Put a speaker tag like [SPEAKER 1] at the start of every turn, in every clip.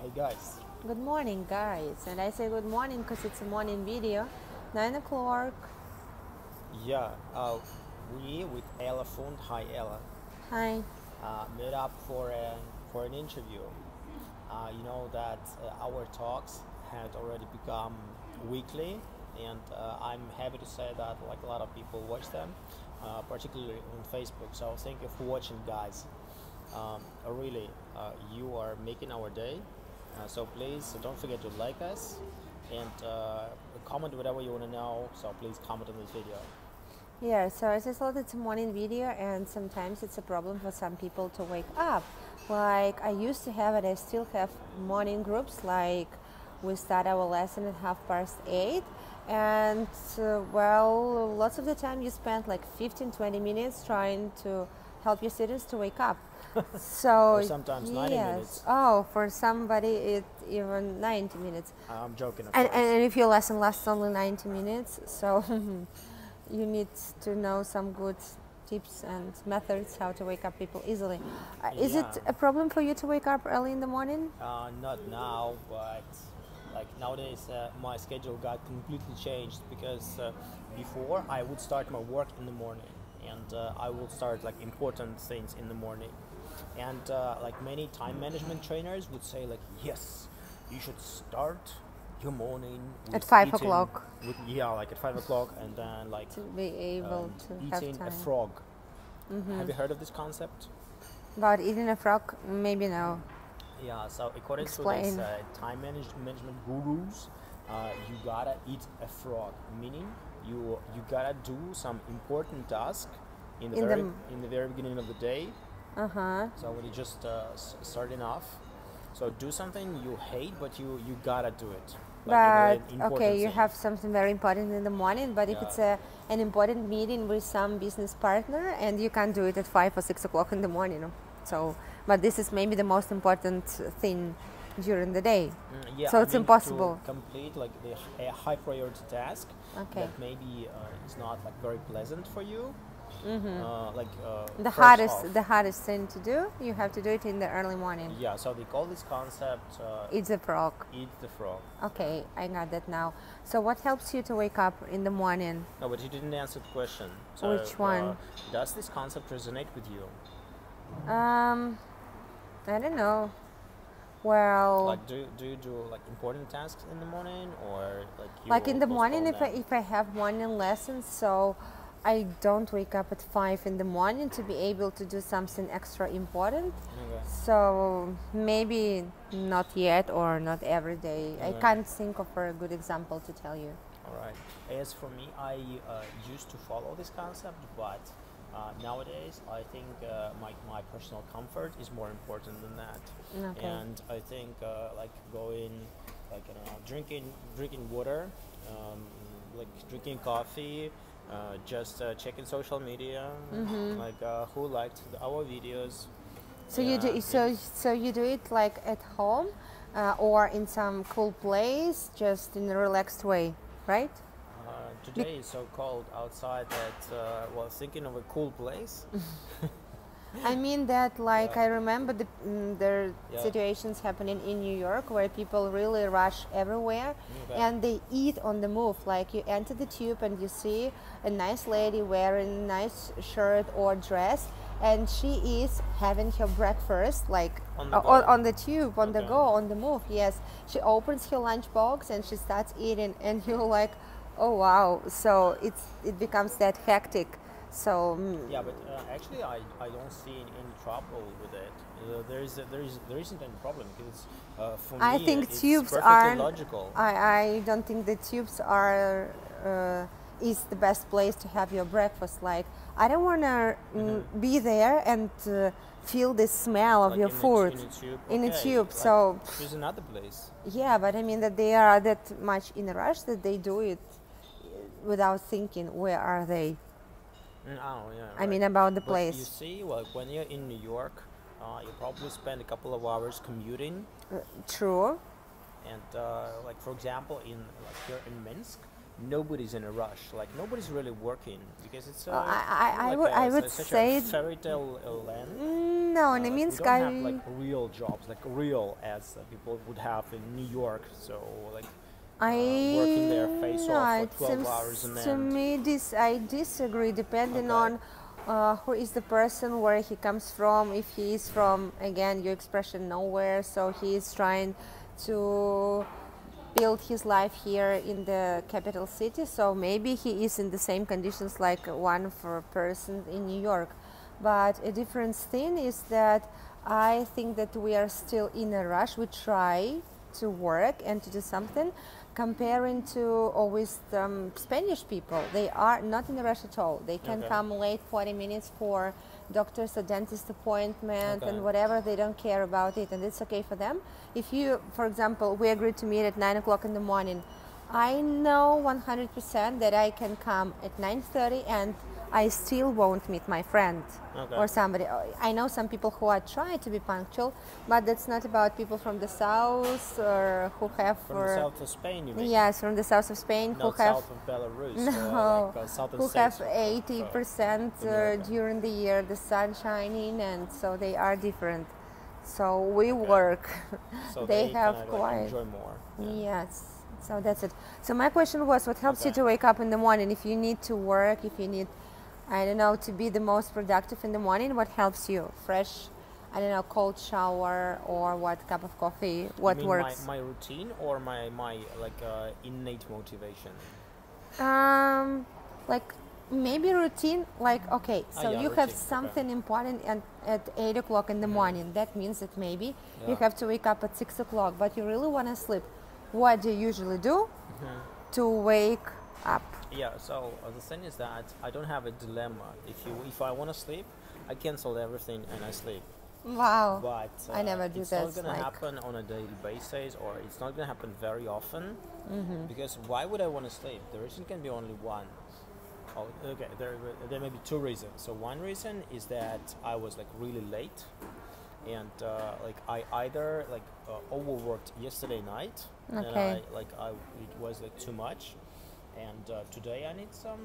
[SPEAKER 1] Hey guys.
[SPEAKER 2] Good morning, guys. And I say good morning because it's a morning video. 9 o'clock.
[SPEAKER 1] Yeah, we with S.Delafuente, hi Alla,
[SPEAKER 2] Hi.
[SPEAKER 1] met up for an interview. You know that our talks had already become weekly, and I'm happy to say that like a lot of people watch them, particularly on Facebook. So thank you for watching, guys. Really, you are making our day. So please don't forget to like us and comment whatever you want to know. So please comment on this video.
[SPEAKER 2] Yeah, so as I thought it's a morning video, and sometimes it's a problem for some people to wake up. Like I used to have it, I still have morning groups. Like we start our lesson at 8:30, and well, lots of the time you spend like 15-20 minutes trying to help your students to wake up. So
[SPEAKER 1] Or sometimes 90
[SPEAKER 2] yes,
[SPEAKER 1] minutes.
[SPEAKER 2] oh, for somebody it even 90 minutes.
[SPEAKER 1] I'm joking, of
[SPEAKER 2] And,
[SPEAKER 1] course.
[SPEAKER 2] and if your lesson lasts only 90 minutes, so you need to know some good tips and methods how to wake up people easily. Is it
[SPEAKER 1] Yeah.
[SPEAKER 2] a problem for you to wake up early in the morning?
[SPEAKER 1] Not now, but like nowadays, my schedule got completely changed because before I would start my work in the morning, and I would start like important things in the morning, and like many time management trainers would say like, yes, you should start your morning with
[SPEAKER 2] At 5
[SPEAKER 1] eating,
[SPEAKER 2] o'clock.
[SPEAKER 1] like at 5 o'clock, and then like
[SPEAKER 2] To be able to have
[SPEAKER 1] eating a
[SPEAKER 2] time.
[SPEAKER 1] frog. Have you heard of this concept?
[SPEAKER 2] About eating a frog, maybe no.
[SPEAKER 1] Yeah, so according to
[SPEAKER 2] Explain.
[SPEAKER 1] this management gurus, you gotta eat a frog, meaning you gotta do some important task in the
[SPEAKER 2] In
[SPEAKER 1] very
[SPEAKER 2] the-
[SPEAKER 1] in the very beginning of the day.
[SPEAKER 2] Uh-huh.
[SPEAKER 1] So when you just starting off, so do something you hate, but you gotta do it. Like a very
[SPEAKER 2] But
[SPEAKER 1] important
[SPEAKER 2] okay, you
[SPEAKER 1] thing.
[SPEAKER 2] have something very important in the morning, but if
[SPEAKER 1] Yeah.
[SPEAKER 2] it's an important meeting with some business partner and you can't do it at 5 or 6 o'clock in the morning. So, but this is maybe the most important thing during the day.
[SPEAKER 1] Yeah,
[SPEAKER 2] So
[SPEAKER 1] I
[SPEAKER 2] it's
[SPEAKER 1] mean,
[SPEAKER 2] impossible.
[SPEAKER 1] to complete like a high priority task
[SPEAKER 2] Okay.
[SPEAKER 1] that maybe is not like very pleasant for you.
[SPEAKER 2] The
[SPEAKER 1] first off,
[SPEAKER 2] hardest thing to do, you have to do it in the early morning.
[SPEAKER 1] yeah, so they call this concept
[SPEAKER 2] It's a frog.
[SPEAKER 1] eat the frog.
[SPEAKER 2] Okay, I got that now. So what helps you to wake up in the morning?
[SPEAKER 1] No, but you didn't answer the question. So,
[SPEAKER 2] Which one?
[SPEAKER 1] Does this concept resonate with you?
[SPEAKER 2] I don't know. Well,
[SPEAKER 1] Like, do you do like important tasks in the morning, or like you
[SPEAKER 2] like in the
[SPEAKER 1] postpone
[SPEAKER 2] morning,
[SPEAKER 1] them?
[SPEAKER 2] if I have morning lessons, so I don't wake up at 5 in the morning to be able to do something extra important.
[SPEAKER 1] Okay.
[SPEAKER 2] So maybe not yet or not every day. I
[SPEAKER 1] Okay.
[SPEAKER 2] can't think of a good example to tell you.
[SPEAKER 1] All right. As for me, I used to follow this concept, but nowadays I think my personal comfort is more important than that.
[SPEAKER 2] Okay.
[SPEAKER 1] And I think like going, like I don't know, drinking water, like drinking coffee, just checking social media, like who liked our videos.
[SPEAKER 2] So
[SPEAKER 1] Yeah,
[SPEAKER 2] you do so you do it like at home, or in some cool place, just in a relaxed way, right?
[SPEAKER 1] Today is so cold outside that well, thinking of a cool place.
[SPEAKER 2] I mean that, like,
[SPEAKER 1] Yeah.
[SPEAKER 2] I remember there
[SPEAKER 1] Yeah.
[SPEAKER 2] situations happening in New York where people really rush everywhere,
[SPEAKER 1] Okay.
[SPEAKER 2] and they eat on the move. Like you enter the tube and you see a nice lady wearing a nice shirt or dress, and she is having her breakfast like
[SPEAKER 1] On the go.
[SPEAKER 2] on the tube, on the
[SPEAKER 1] Okay.
[SPEAKER 2] go, on the move. Yes, she opens her lunchbox and she starts eating, and you're like, oh wow. So it becomes that hectic. So
[SPEAKER 1] Yeah, but actually, I don't see any trouble with it. There isn't any problem because for me
[SPEAKER 2] I think
[SPEAKER 1] it's
[SPEAKER 2] tubes
[SPEAKER 1] perfectly
[SPEAKER 2] are.
[SPEAKER 1] logical.
[SPEAKER 2] I don't think the tubes are is the best place to have your breakfast. Like I don't want to be there and feel the smell of
[SPEAKER 1] Like
[SPEAKER 2] your
[SPEAKER 1] in
[SPEAKER 2] food
[SPEAKER 1] in a tube.
[SPEAKER 2] in a
[SPEAKER 1] Okay,
[SPEAKER 2] tube.
[SPEAKER 1] like,
[SPEAKER 2] So
[SPEAKER 1] choose another place.
[SPEAKER 2] yeah, but I mean that they are that much in a rush that they do it without thinking where are they.
[SPEAKER 1] Oh yeah.
[SPEAKER 2] I mean about the
[SPEAKER 1] But you
[SPEAKER 2] place.
[SPEAKER 1] see, like when you're in New York, you probably spend a couple of hours commuting.
[SPEAKER 2] True.
[SPEAKER 1] And like for example, in like here in Minsk, nobody's in a rush. Like nobody's really working because it's
[SPEAKER 2] I would
[SPEAKER 1] such
[SPEAKER 2] say
[SPEAKER 1] a fairy tale land.
[SPEAKER 2] no, in
[SPEAKER 1] Like we
[SPEAKER 2] Minsk,
[SPEAKER 1] don't have like real jobs, like real as people would have in New York. So like working their face off for 12 hours and
[SPEAKER 2] to me, I disagree. Depending on who is the person, where he comes from. If he is from, again, your expression, nowhere, so he is trying to build his life here in the capital city, so maybe he is in the same conditions like one for a person in New York. But a different thing is that I think that we are still in a rush. We try to work and to do something, comparing to always Spanish people. They are not in a rush at all. They can come late 40 minutes for doctor's or dentist appointment and whatever. They don't care about it, and it's okay for them. If you, for example, we agreed to meet at 9 o'clock in the morning, I know 100% that I can come at 9:30 and I still won't meet my friend or somebody. I know some people who are trying to be punctual, but that's not about people from the south or who have...
[SPEAKER 1] From the south of Spain, you mean?
[SPEAKER 2] Yes, from the south of Spain.
[SPEAKER 1] Not
[SPEAKER 2] who have...
[SPEAKER 1] south of Belarus.
[SPEAKER 2] No,
[SPEAKER 1] southern
[SPEAKER 2] who
[SPEAKER 1] states
[SPEAKER 2] have 80% during the year the sun shining, and so they are different. So we work.
[SPEAKER 1] So
[SPEAKER 2] they have
[SPEAKER 1] kind of
[SPEAKER 2] quite...
[SPEAKER 1] enjoy more.
[SPEAKER 2] Yes. So that's it. So my question was, what helps you to wake up in the morning? If you need to work, if you need, I don't know, to be the most productive in the morning, what helps you? Fresh, I don't know, cold shower, or what, cup of coffee? What works?
[SPEAKER 1] My routine or my innate motivation?
[SPEAKER 2] Like maybe routine. Like okay, so you have
[SPEAKER 1] routine.
[SPEAKER 2] something important at 8 o'clock in the morning. That means that maybe you have to wake up at 6 o'clock, but you really want to sleep. What do you usually do to wake up?
[SPEAKER 1] Yeah, so the thing is that I don't have a dilemma. If I want to sleep, I cancel everything and I sleep.
[SPEAKER 2] Wow.
[SPEAKER 1] But
[SPEAKER 2] I never do
[SPEAKER 1] it's
[SPEAKER 2] that.
[SPEAKER 1] not going to happen on a daily basis, or it's not going to happen very often. Because why would I want to sleep? The reason can be only one. Oh, okay, there may be two reasons. So one reason is that I was like really late, and I either overworked yesterday night, and it was like too much, and today I need some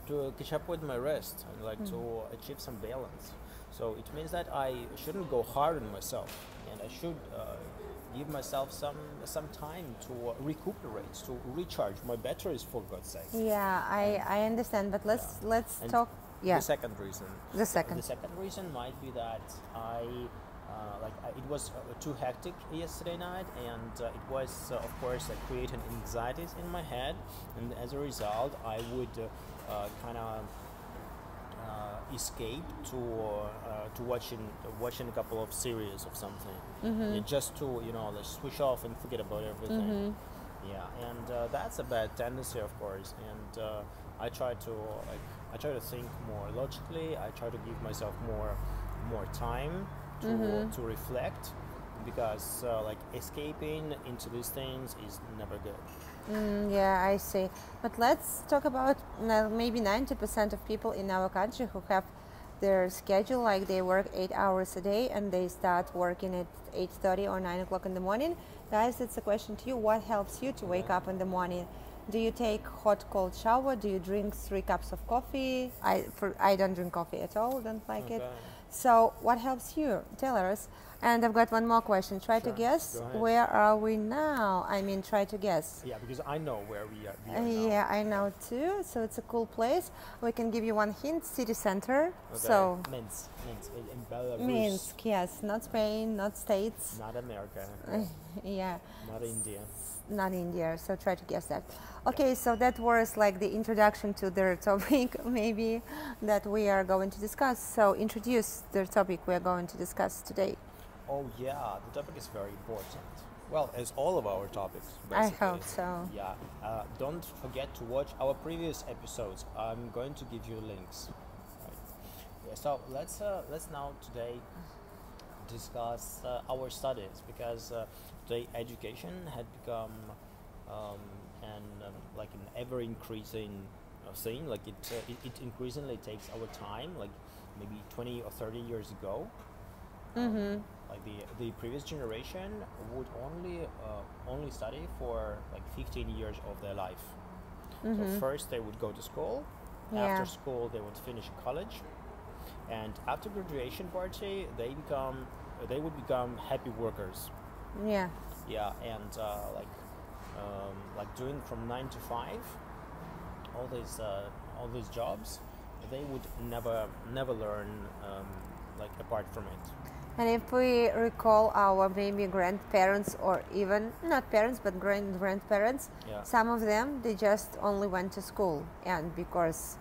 [SPEAKER 1] to catch up with my rest and to achieve some balance. So it means that I shouldn't go hard on myself, and I should give myself some time to recuperate, to recharge my batteries, for God's sake.
[SPEAKER 2] Yeah, I understand, but let's talk. Yeah.
[SPEAKER 1] The second reason. The second reason might be that it was too hectic yesterday night, and it was of course creating anxieties in my head, and as a result, I would kind of escape to watching a couple of series of something, just to switch off and forget about everything. Yeah, and that's a bad tendency, of course, and I try to think more logically. I try to give myself more time to reflect, because escaping into these things is never good.
[SPEAKER 2] Yeah, I see. But let's talk about maybe 90% of people in our country who have their schedule, like they work 8 hours a day and they start working at 8:30 or 9 o'clock in the morning. Guys, it's a question to you. What helps you to wake up in the morning? Do you take hot, cold shower? Do you drink 3 cups of coffee? I don't drink coffee at all, don't like it. So what helps you? Tell us. And I've got one more question. Try to guess. Where are we now? I mean, try to guess.
[SPEAKER 1] Yeah, because I know where we are now.
[SPEAKER 2] Yeah, I know too. So it's a cool place. We can give you one hint. City center. So
[SPEAKER 1] Minsk in Belarus.
[SPEAKER 2] Minsk, yes. Not Spain, not States.
[SPEAKER 1] Not America.
[SPEAKER 2] Yeah.
[SPEAKER 1] Not India.
[SPEAKER 2] Not India. So try to guess that. Okay, so that was like the introduction to the topic maybe that we are going to discuss. So introduce the topic we are going to discuss today.
[SPEAKER 1] Oh yeah, the topic is very important. Well, as all of our topics, basically.
[SPEAKER 2] I hope so.
[SPEAKER 1] Yeah. Don't forget to watch our previous episodes. I'm going to give you links. Right. Yeah, so let's now today discuss our studies, because today education had become an ever increasing thing. Like it increasingly takes our time. Like maybe 20 or 30 years ago. the previous generation would only study for like 15 years of their life. So first they would go to school.
[SPEAKER 2] Yeah.
[SPEAKER 1] After school they would finish college, and after graduation party they would become happy workers.
[SPEAKER 2] Yeah.
[SPEAKER 1] Yeah, and like doing from 9 to 5, all these jobs, they would never learn like apart from it.
[SPEAKER 2] And if we recall our maybe grandparents, or even not parents but grandparents,
[SPEAKER 1] Yeah.
[SPEAKER 2] some of them, they just only went to school, and because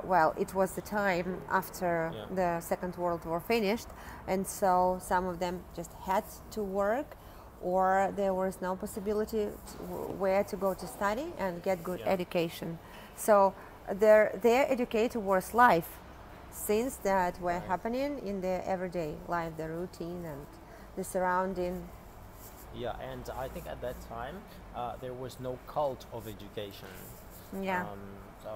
[SPEAKER 2] well, it was the time after
[SPEAKER 1] Yeah.
[SPEAKER 2] the Second World War finished, and so some of them just had to work, or there was no possibility where to go to study and get good
[SPEAKER 1] Yeah.
[SPEAKER 2] education. So their educator was life, things that were
[SPEAKER 1] Right.
[SPEAKER 2] happening in their everyday life, the routine and the surrounding.
[SPEAKER 1] Yeah, and I think at that time there was no cult of education.
[SPEAKER 2] Yeah.
[SPEAKER 1] So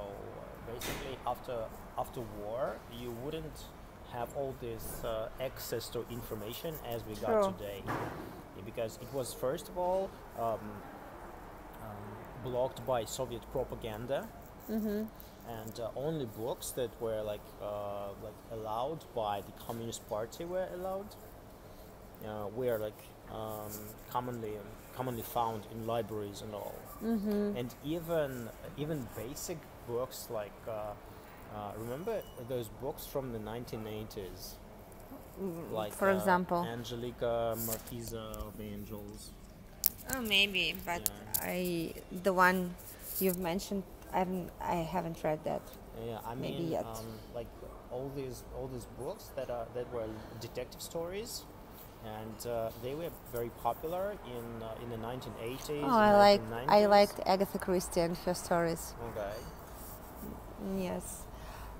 [SPEAKER 1] basically, after war, you wouldn't have all this access to information as we got
[SPEAKER 2] True.
[SPEAKER 1] today, because it was first of all blocked by Soviet propaganda, and only books that were like allowed by the Communist Party were allowed. Were like commonly found in libraries and all. And even basic books like remember those books from the 1980s, like
[SPEAKER 2] For example.
[SPEAKER 1] Angelica Marquisa of Angels.
[SPEAKER 2] Oh, maybe, but
[SPEAKER 1] Yeah.
[SPEAKER 2] the one you've mentioned, I haven't read that.
[SPEAKER 1] Yeah, I
[SPEAKER 2] Maybe
[SPEAKER 1] mean,
[SPEAKER 2] yet.
[SPEAKER 1] like all these books that were detective stories, and they were very popular in the 1980s.
[SPEAKER 2] Oh,
[SPEAKER 1] and
[SPEAKER 2] I
[SPEAKER 1] 1990s.
[SPEAKER 2] liked Agatha Christie and her stories.
[SPEAKER 1] Okay.
[SPEAKER 2] Yes.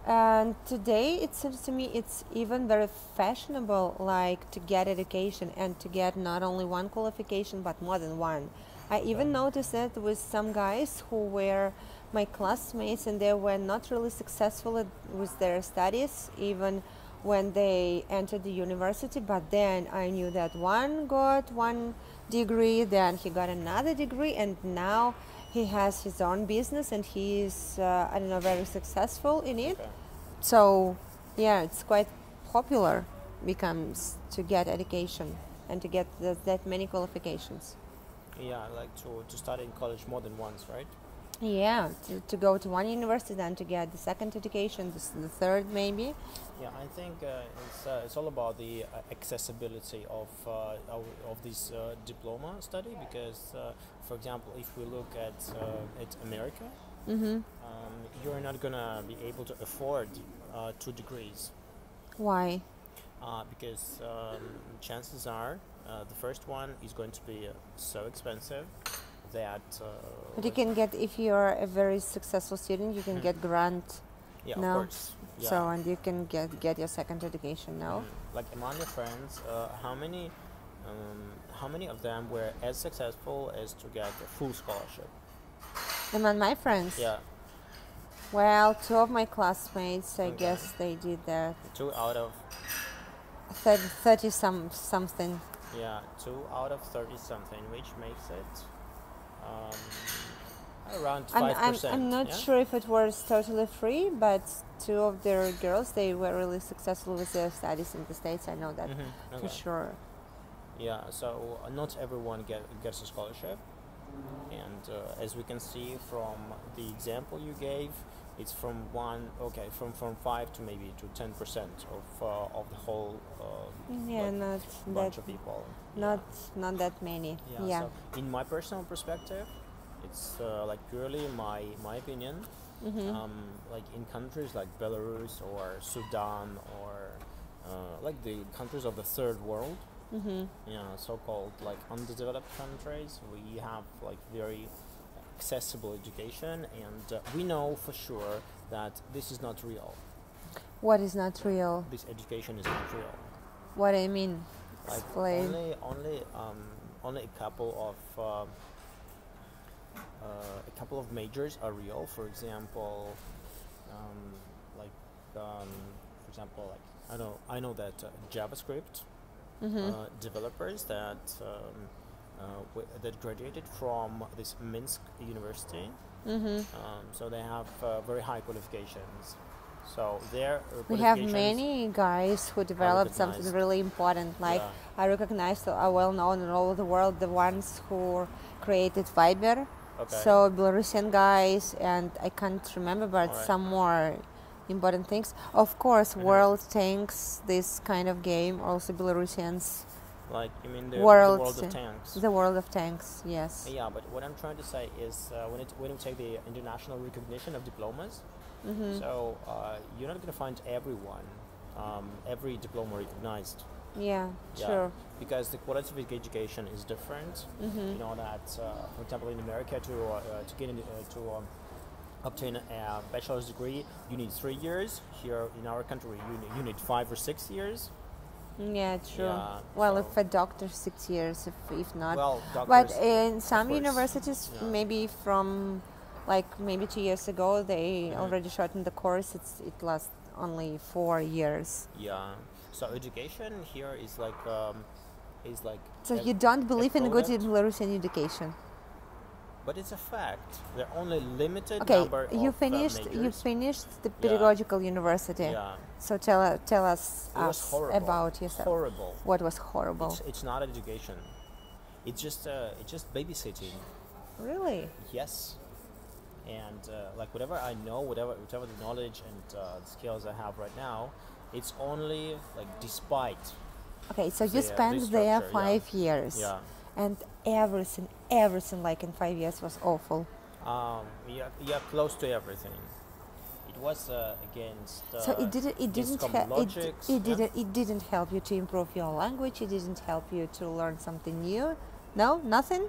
[SPEAKER 2] And today it seems to me it's even very fashionable, like to get education and to get not only one qualification but more than one. I even noticed that with some guys who were my classmates, and they were not really successful with their studies even when they entered the university, but then I knew that one got one degree, then he got another degree, and now he has his own business and he is I don't know, very successful in it.
[SPEAKER 1] Okay.
[SPEAKER 2] So yeah, it's quite popular becomes to get education and to get that many qualifications.
[SPEAKER 1] Yeah, like to study in college more than once, right?
[SPEAKER 2] Yeah, to go to one university, then to get the second education, the third maybe.
[SPEAKER 1] Yeah, I think it's all about the accessibility of this diploma study, because, for example, if we look at America, you're not gonna be able to afford 2 degrees,
[SPEAKER 2] Why?
[SPEAKER 1] because chances are the first one is going to be so expensive that.
[SPEAKER 2] But you can get, if you're a very successful student, you can get grant.
[SPEAKER 1] Yeah,
[SPEAKER 2] No.
[SPEAKER 1] of course. Yeah.
[SPEAKER 2] So, and you can get your second education now.
[SPEAKER 1] Like among your friends, how many of them were as successful as to get a full scholarship?
[SPEAKER 2] Among my friends,
[SPEAKER 1] Yeah,
[SPEAKER 2] well, 2 of my classmates, I
[SPEAKER 1] Okay.
[SPEAKER 2] guess they did that.
[SPEAKER 1] 2 out of
[SPEAKER 2] 30 something.
[SPEAKER 1] 2 out of 30 something, which makes it around
[SPEAKER 2] I'm
[SPEAKER 1] 5%.
[SPEAKER 2] I'm not
[SPEAKER 1] yeah?
[SPEAKER 2] sure if it was totally free, but 2 of their girls, they were really successful with their studies in the States. I know that for
[SPEAKER 1] Okay.
[SPEAKER 2] sure.
[SPEAKER 1] Yeah, so not everyone gets a scholarship, and as we can see from the example you gave, it's from 5 to maybe to 10% of the whole
[SPEAKER 2] Yeah,
[SPEAKER 1] like,
[SPEAKER 2] not
[SPEAKER 1] bunch
[SPEAKER 2] that
[SPEAKER 1] of people.
[SPEAKER 2] not that many.
[SPEAKER 1] Yeah.
[SPEAKER 2] Yeah.
[SPEAKER 1] So in my personal perspective, it's like purely my opinion. Like in countries like Belarus or Sudan or like the countries of the third world, so-called like underdeveloped countries, we have like very accessible education, and we know for sure that this is not real.
[SPEAKER 2] What is not real?
[SPEAKER 1] This education is not real.
[SPEAKER 2] What I mean?
[SPEAKER 1] Like
[SPEAKER 2] Explain.
[SPEAKER 1] only a couple of majors are real. For example, for example, like I know that JavaScript developers that graduated from this Minsk University. So they have very high qualifications. So their
[SPEAKER 2] We have
[SPEAKER 1] qualifications
[SPEAKER 2] many guys who developed something
[SPEAKER 1] recognized.
[SPEAKER 2] really important. Like
[SPEAKER 1] Yeah.
[SPEAKER 2] I recognize are well known in all over the world, the ones who created Viber.
[SPEAKER 1] Okay.
[SPEAKER 2] So Belarusian guys, and I can't remember, but
[SPEAKER 1] Alright.
[SPEAKER 2] some more important things. Of course, World Tanks, this kind of game, also Belarusians.
[SPEAKER 1] Like, you mean the
[SPEAKER 2] World
[SPEAKER 1] world of tanks?
[SPEAKER 2] The World of Tanks, yes.
[SPEAKER 1] Yeah, but what I'm trying to say is when you take the international recognition of diplomas, so you're not going to find every diploma recognized.
[SPEAKER 2] Yeah,
[SPEAKER 1] Yeah,
[SPEAKER 2] sure.
[SPEAKER 1] because the quality of education is different. You know that, for example, in America, to obtain a bachelor's degree, you need 3 years. Here in our country, you need 5 or 6 years.
[SPEAKER 2] Yeah, true.
[SPEAKER 1] Yeah,
[SPEAKER 2] well,
[SPEAKER 1] so-
[SPEAKER 2] if a doctor, 6 years, if not.
[SPEAKER 1] Well,
[SPEAKER 2] But
[SPEAKER 1] doctors,
[SPEAKER 2] in some
[SPEAKER 1] course.
[SPEAKER 2] universities,
[SPEAKER 1] Yeah.
[SPEAKER 2] maybe from maybe 2 years ago, they already shortened the course. It lasts only 4 years.
[SPEAKER 1] yeah. So education here is like
[SPEAKER 2] So you don't believe in good
[SPEAKER 1] product.
[SPEAKER 2] Belarusian education?
[SPEAKER 1] But it's a fact. There are only limited
[SPEAKER 2] Okay,
[SPEAKER 1] number
[SPEAKER 2] you
[SPEAKER 1] of
[SPEAKER 2] finished
[SPEAKER 1] majors.
[SPEAKER 2] the pedagogical university.
[SPEAKER 1] Yeah.
[SPEAKER 2] So tell us
[SPEAKER 1] It was horrible.
[SPEAKER 2] about yourself.
[SPEAKER 1] Horrible.
[SPEAKER 2] What was horrible?
[SPEAKER 1] It's not education. It's just babysitting.
[SPEAKER 2] Really?
[SPEAKER 1] Yes. And like whatever I know, whatever the knowledge and the skills I have right now, it's only like despite.
[SPEAKER 2] Okay, so you
[SPEAKER 1] the
[SPEAKER 2] spent there
[SPEAKER 1] structure,
[SPEAKER 2] 5 years.
[SPEAKER 1] Yeah.
[SPEAKER 2] And everything like in 5 years was awful.
[SPEAKER 1] Yeah, close to everything. It was against.
[SPEAKER 2] So it didn't help you to improve your language. It didn't help you to learn something new. No, nothing.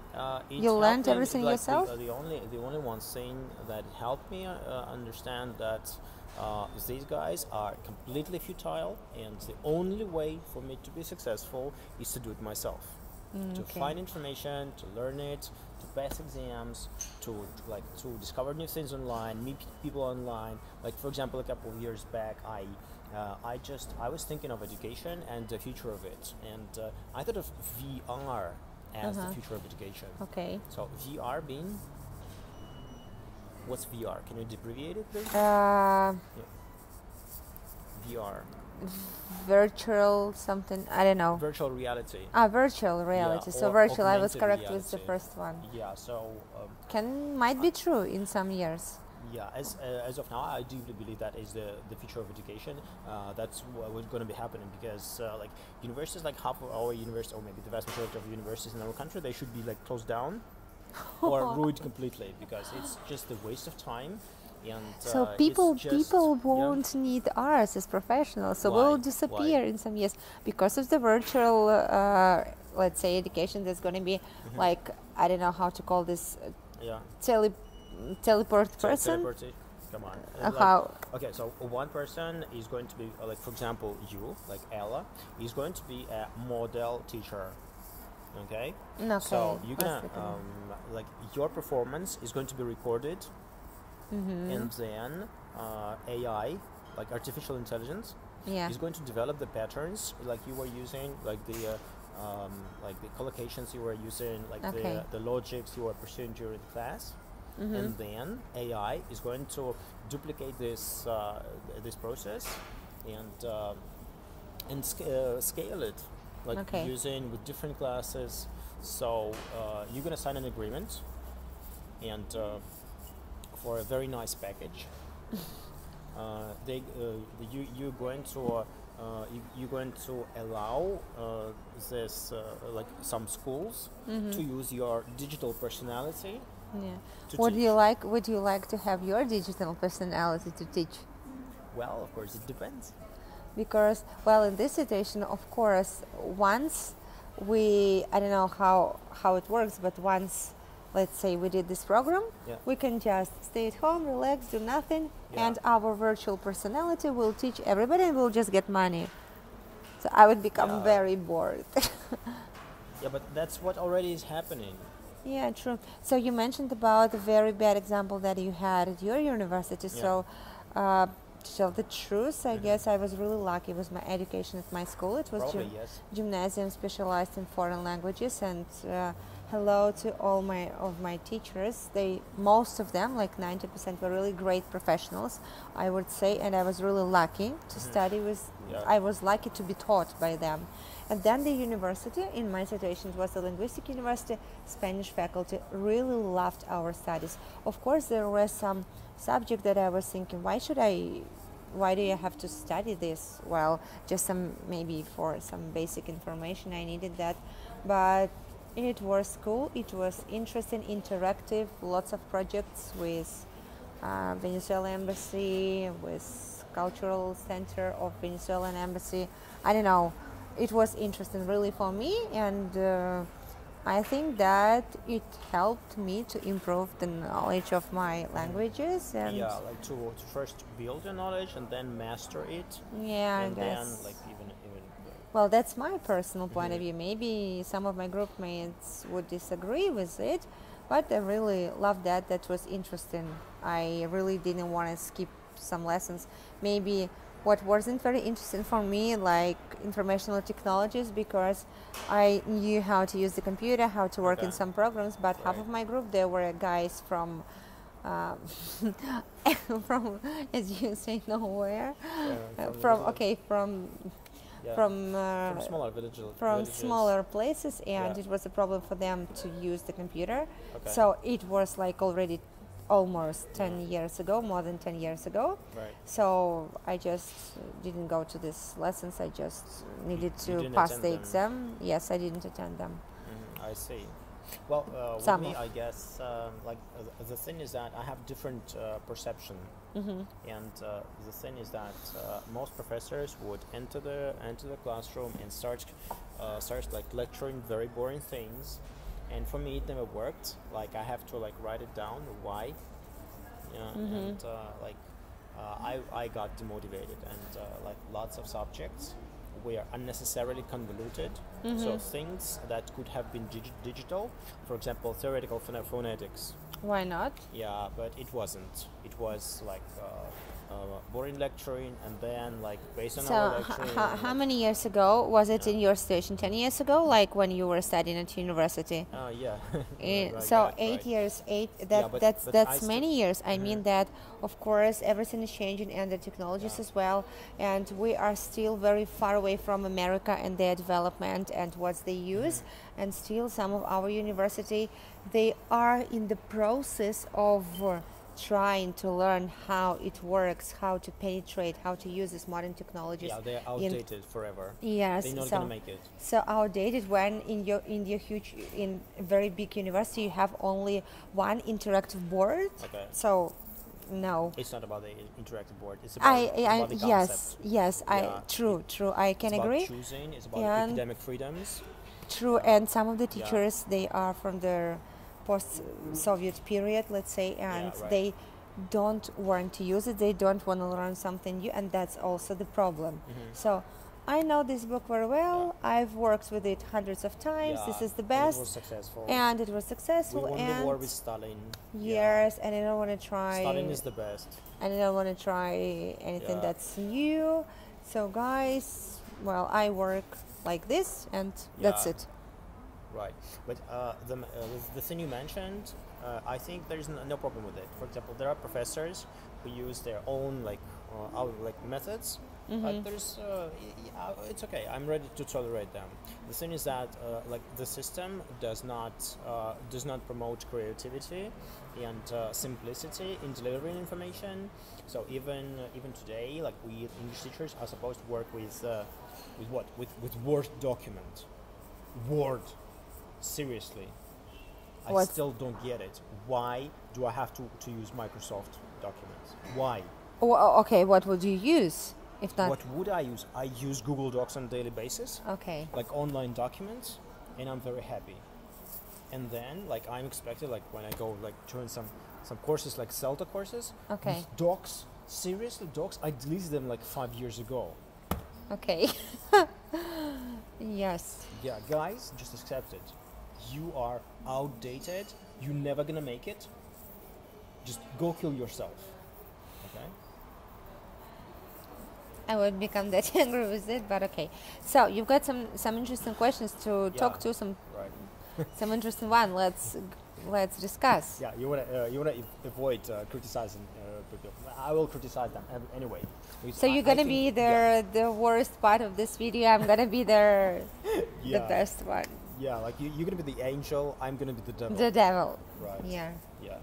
[SPEAKER 1] It
[SPEAKER 2] You learned
[SPEAKER 1] helped me,
[SPEAKER 2] everything
[SPEAKER 1] like,
[SPEAKER 2] yourself?
[SPEAKER 1] The only one thing that helped me understand that these guys are completely futile, and the only way for me to be successful is to do it myself. To
[SPEAKER 2] Okay.
[SPEAKER 1] find information, to learn it, to pass exams, to discover new things online, meet people online. Like, for example, a couple of years back, I was thinking of education and the future of it, and I thought of VR as the future of education.
[SPEAKER 2] Okay.
[SPEAKER 1] So VR being, what's VR? Can you abbreviate it, please? VR,
[SPEAKER 2] Virtual something. I don't know.
[SPEAKER 1] virtual reality.
[SPEAKER 2] Virtual reality.
[SPEAKER 1] Yeah,
[SPEAKER 2] so
[SPEAKER 1] or
[SPEAKER 2] virtual. I was
[SPEAKER 1] augmented
[SPEAKER 2] correct with the
[SPEAKER 1] reality.
[SPEAKER 2] first one.
[SPEAKER 1] Yeah. So.
[SPEAKER 2] Might be true in some years.
[SPEAKER 1] Yeah, as of now, I do believe that is the future of education. That's what's going to be happening, because like universities, like half of our universities, or maybe the vast majority of universities in our country, they should be like closed down or ruined completely, because it's just a waste of time. And
[SPEAKER 2] So people
[SPEAKER 1] yeah.
[SPEAKER 2] won't need us as professionals. So
[SPEAKER 1] Why?
[SPEAKER 2] we'll disappear
[SPEAKER 1] Why?
[SPEAKER 2] in some years because of the virtual, let's say, education. There's going to be like, I don't know how to call this,
[SPEAKER 1] Yeah.
[SPEAKER 2] teleport person.
[SPEAKER 1] Teleportation. Come on.
[SPEAKER 2] How?
[SPEAKER 1] Okay, so one person is going to be like, for example, you, like Alla, is going to be a model teacher. Okay.
[SPEAKER 2] Okay.
[SPEAKER 1] So you're gonna
[SPEAKER 2] that's the
[SPEAKER 1] like your performance is going to be recorded, and then AI, like artificial intelligence,
[SPEAKER 2] yeah.
[SPEAKER 1] is going to develop the patterns like you were using, like the collocations you were using, like
[SPEAKER 2] Okay.
[SPEAKER 1] the logics you were pursuing during the class, and then AI is going to duplicate this process and scale it, like
[SPEAKER 2] Okay.
[SPEAKER 1] using with different classes. So you're gonna sign an agreement, and for a very nice package, you're going to allow this like some schools to use your digital personality.
[SPEAKER 2] Yeah.
[SPEAKER 1] To
[SPEAKER 2] Would
[SPEAKER 1] teach.
[SPEAKER 2] you like to have your digital personality to teach?
[SPEAKER 1] Well, of course, it depends.
[SPEAKER 2] Because, well, in this situation, of course, once I don't know how it works, but once, let's say, we did this program,
[SPEAKER 1] Yeah.
[SPEAKER 2] we can just stay at home, relax, do nothing,
[SPEAKER 1] Yeah.
[SPEAKER 2] and our virtual personality will teach everybody and we'll just get money. So I would become
[SPEAKER 1] Yeah.
[SPEAKER 2] very bored.
[SPEAKER 1] Yeah, but that's what already is happening.
[SPEAKER 2] Yeah, true. So you mentioned about a very bad example that you had at your university.
[SPEAKER 1] Yeah.
[SPEAKER 2] So to tell the truth, I guess I was really lucky with my education at my school. It was
[SPEAKER 1] Probably, yes.
[SPEAKER 2] gymnasium specialized in foreign languages, and hello to all my teachers. Most of them, like 90%, were really great professionals, I would say, and I was really lucky to study with.
[SPEAKER 1] Yeah.
[SPEAKER 2] I was lucky to be taught by them. And then the university, in my situation, it was a linguistic university. Spanish faculty really loved our studies. Of course, there were some subject that I was thinking, why do you have to study this? Well, just maybe for some basic information I needed that, but it was cool. It was interesting, interactive, lots of projects with Venezuela Embassy, with Cultural Center of Venezuelan Embassy. I don't know, it was interesting really for me, and I think that it helped me to improve the knowledge of my languages. And
[SPEAKER 1] yeah, like to first build your knowledge and then master it.
[SPEAKER 2] Yeah,
[SPEAKER 1] and
[SPEAKER 2] I
[SPEAKER 1] then
[SPEAKER 2] guess.
[SPEAKER 1] like even
[SPEAKER 2] Well, that's my personal point of view. Maybe some of my group mates would disagree with it, but I really loved that. That was interesting. I really didn't want to skip some lessons. Maybe what wasn't very interesting for me, like informational technologies, because I knew how to use the computer, how to work in some programs, but half of my group, there were guys from from, as you say, nowhere. From smaller places, and it was a problem for them to use the computer. So it was like already almost 10 years ago, more than 10 years ago. So I just didn't go to these lessons. I just needed to pass the exam. Yes, I didn't attend them.
[SPEAKER 1] I see. Well, with me, I guess, the thing is that I have different perception, and the thing is that most professors would enter the classroom and start like lecturing very boring things, and for me it never worked. Like I have to like write it down why, and I got demotivated, and like lots of subjects were unnecessarily convoluted. So things that could have been digital, for example, theoretical phonetics.
[SPEAKER 2] Why not?
[SPEAKER 1] Yeah, but it wasn't. It was like boring lecturing, and then like based on our lecturing.
[SPEAKER 2] How many years ago was it in your station? 10 years ago, like when you were studying at university?
[SPEAKER 1] Yeah.
[SPEAKER 2] So 8 years, that's many years. I mean that, of course, everything is changing, and the technologies as well, and we are still very far away from America and their development and what they use, and still some of our university, they are in the process of trying to learn how it works, how to penetrate, how to use these modern technologies.
[SPEAKER 1] Yeah, they're outdated forever.
[SPEAKER 2] Yes,
[SPEAKER 1] they're not gonna make it.
[SPEAKER 2] So outdated when in your very big university you have only one interactive board. So no.
[SPEAKER 1] It's not about the interactive board. It's about the concept.
[SPEAKER 2] Yes. True. I can agree.
[SPEAKER 1] It's about choosing. It's about academic freedoms.
[SPEAKER 2] True, and some of the teachers, they are from the post-Soviet period, let's say, and they don't want to use it. They don't want to learn something new, and that's also the problem. So I know this book very well. I've worked with it hundreds of times. This is the best.
[SPEAKER 1] It was successful.
[SPEAKER 2] And it was successful.
[SPEAKER 1] We won the war with Stalin.
[SPEAKER 2] Yes, and I don't want to try.
[SPEAKER 1] Stalin is the best.
[SPEAKER 2] And I don't want to try anything that's new. So guys, well, I work like this, and that's it.
[SPEAKER 1] Right, but the thing you mentioned, I think there's no problem with it. For example, there are professors who use their own methods, but there's it's okay. I'm ready to tolerate them. The thing is that the system does not promote creativity and simplicity in delivering information. So even today, like we English teachers are supposed to work with what? With Word document. Word. Seriously, I still don't get it. Why do I have to use Microsoft documents? Why?
[SPEAKER 2] Okay, what would you use if not?
[SPEAKER 1] What would I use? I use Google Docs on a daily basis.
[SPEAKER 2] Okay.
[SPEAKER 1] Like online documents, and I'm very happy. And then like I'm expected, like when I go like join some courses like CELTA courses.
[SPEAKER 2] Okay.
[SPEAKER 1] Docs, seriously, docs. I deleted them like 5 years ago.
[SPEAKER 2] Okay. Yes.
[SPEAKER 1] Yeah, guys, just accept it. You are outdated. You're never gonna make it. Just go kill yourself. Okay?
[SPEAKER 2] I would become that angry with it, but okay. So you've got some interesting questions to talk to, some interesting one. Let's discuss.
[SPEAKER 1] Yeah, you wanna avoid criticizing people. I will criticize them anyway.
[SPEAKER 2] So you're gonna be the worst part of this video. I'm gonna be the best one.
[SPEAKER 1] Yeah, like you're gonna be the angel. I'm gonna be the devil.
[SPEAKER 2] The devil.
[SPEAKER 1] Right.
[SPEAKER 2] Yeah.
[SPEAKER 1] Yeah.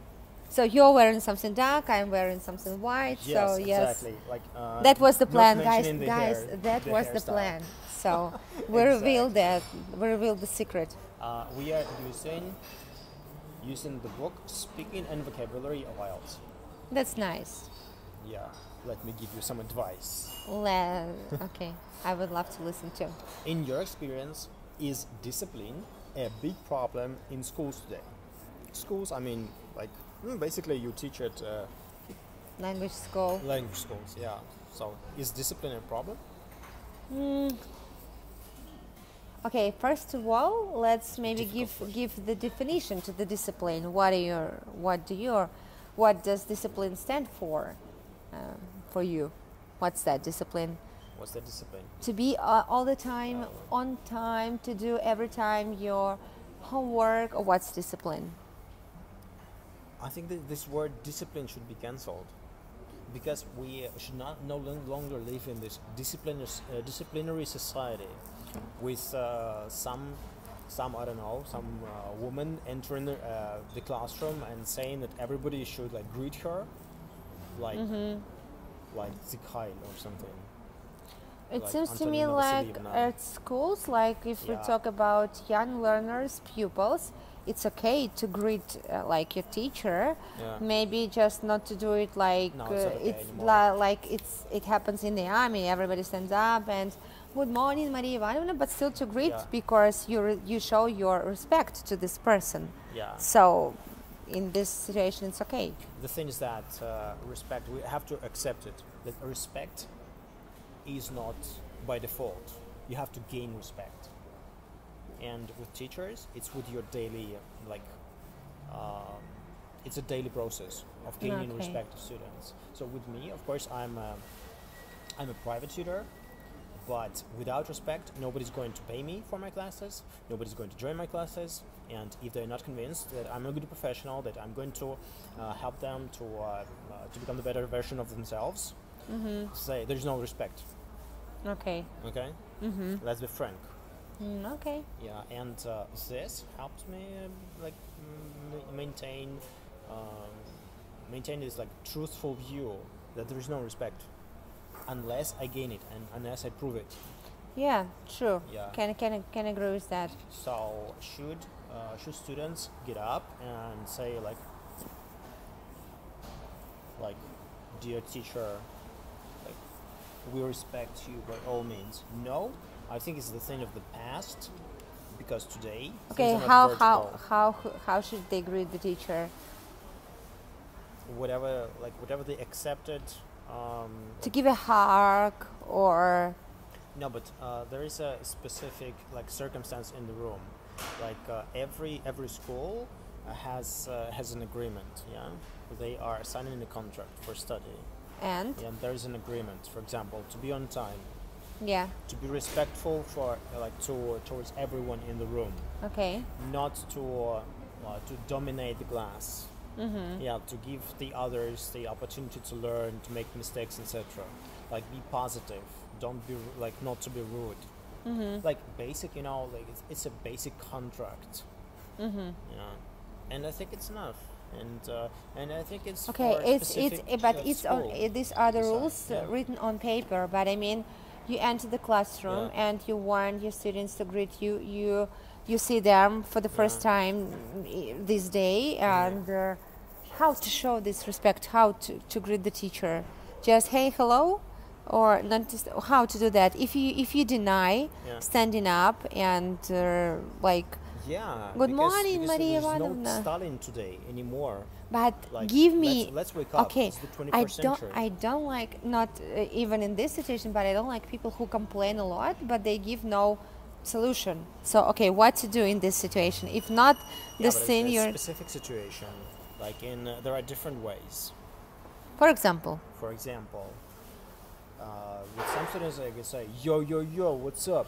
[SPEAKER 2] So you're wearing something dark. I'm wearing something white.
[SPEAKER 1] Yes,
[SPEAKER 2] so yes,
[SPEAKER 1] exactly. Like
[SPEAKER 2] that was the plan, guys. That was the plan. So we revealed that. We revealed the secret.
[SPEAKER 1] We are using the book Speaking and Vocabulary of IELTS.
[SPEAKER 2] That's nice.
[SPEAKER 1] Yeah. Let me give you some advice.
[SPEAKER 2] Okay, I would love to listen to.
[SPEAKER 1] In your experience, is discipline a big problem in schools today? Schools, I mean, like basically you teach at
[SPEAKER 2] Language school.
[SPEAKER 1] language schools, yeah. So is discipline a problem?
[SPEAKER 2] Okay, first of all, let's maybe give the definition to the discipline. What does discipline stand for you? What's that discipline?
[SPEAKER 1] What's that discipline?
[SPEAKER 2] To be all the time on time, to do every time your homework, or what's discipline?
[SPEAKER 1] I think that this word discipline should be cancelled, because we should no longer live in this disciplinary society with some I don't know, some woman entering the classroom and saying that everybody should like greet her like Zikhail or something.
[SPEAKER 2] It
[SPEAKER 1] like
[SPEAKER 2] seems to me
[SPEAKER 1] Antonina
[SPEAKER 2] like
[SPEAKER 1] Vasilievna.
[SPEAKER 2] at schools, like if we talk about young learners, pupils, it's okay to greet like your teacher.
[SPEAKER 1] Yeah.
[SPEAKER 2] Maybe just not to do it like
[SPEAKER 1] No, it's not okay
[SPEAKER 2] it's
[SPEAKER 1] anymore.
[SPEAKER 2] like it happens in the army. Everybody stands up and good morning, Maria Ivanovna, but still to greet because you show your respect to this person.
[SPEAKER 1] Yeah.
[SPEAKER 2] So in this situation, it's okay.
[SPEAKER 1] The thing is that respect, we have to accept it. That respect is not by default. You have to gain respect. And with teachers, it's with your daily, it's a daily process of gaining respect of students. So with me, of course, I'm a private tutor, but without respect, nobody's going to pay me for my classes, nobody's going to join my classes, and if they're not convinced that I'm a good professional, that I'm going to help them to become the better version of themselves, say there's no respect.
[SPEAKER 2] Okay.
[SPEAKER 1] Okay? Let's be frank.
[SPEAKER 2] Okay.
[SPEAKER 1] Yeah, and this helps me maintain this like truthful view that there is no respect unless I gain it and unless I prove it.
[SPEAKER 2] Yeah, true.
[SPEAKER 1] Yeah.
[SPEAKER 2] Can agree with that.
[SPEAKER 1] So should students get up and say like dear teacher, like we respect you by all means? No, I think it's the thing of the past, because today
[SPEAKER 2] okay, how should they greet the teacher?
[SPEAKER 1] Whatever they accepted.
[SPEAKER 2] To give a hug or
[SPEAKER 1] no, but there is a specific like circumstance in the room. Like every school has an agreement. Yeah, they are signing a contract for study.
[SPEAKER 2] And
[SPEAKER 1] there is an agreement. For example, to be on time.
[SPEAKER 2] Yeah.
[SPEAKER 1] To be respectful for towards everyone in the room.
[SPEAKER 2] Okay.
[SPEAKER 1] Not to dominate the class. Yeah, to give the others the opportunity to learn, to make mistakes, etc. Like be positive. Don't be not to be rude. Like basic, it's a basic contract. Yeah, and I think it's enough. And I think it's
[SPEAKER 2] okay. These are the rules
[SPEAKER 1] yeah.
[SPEAKER 2] written on paper. But I mean, you enter the classroom and you want your students to greet you. You see them for the first time this day, and how to show this respect? How to greet the teacher? Just hey, hello, or not? Just how to do that? If you deny standing up and
[SPEAKER 1] yeah,
[SPEAKER 2] good morning, Maria
[SPEAKER 1] Ivanovna.
[SPEAKER 2] Ivanovna.
[SPEAKER 1] There's no Stalin today anymore.
[SPEAKER 2] But give me.
[SPEAKER 1] Let's wake up.
[SPEAKER 2] Okay,
[SPEAKER 1] it's the 21st century.
[SPEAKER 2] I don't like, not even in this situation, but I don't like people who complain a lot, but they give no solution. So okay, what to do in this situation? If not the senior.
[SPEAKER 1] It's a specific situation. Like there are different ways.
[SPEAKER 2] For example.
[SPEAKER 1] with some students, I can say, yo, yo, yo, what's up?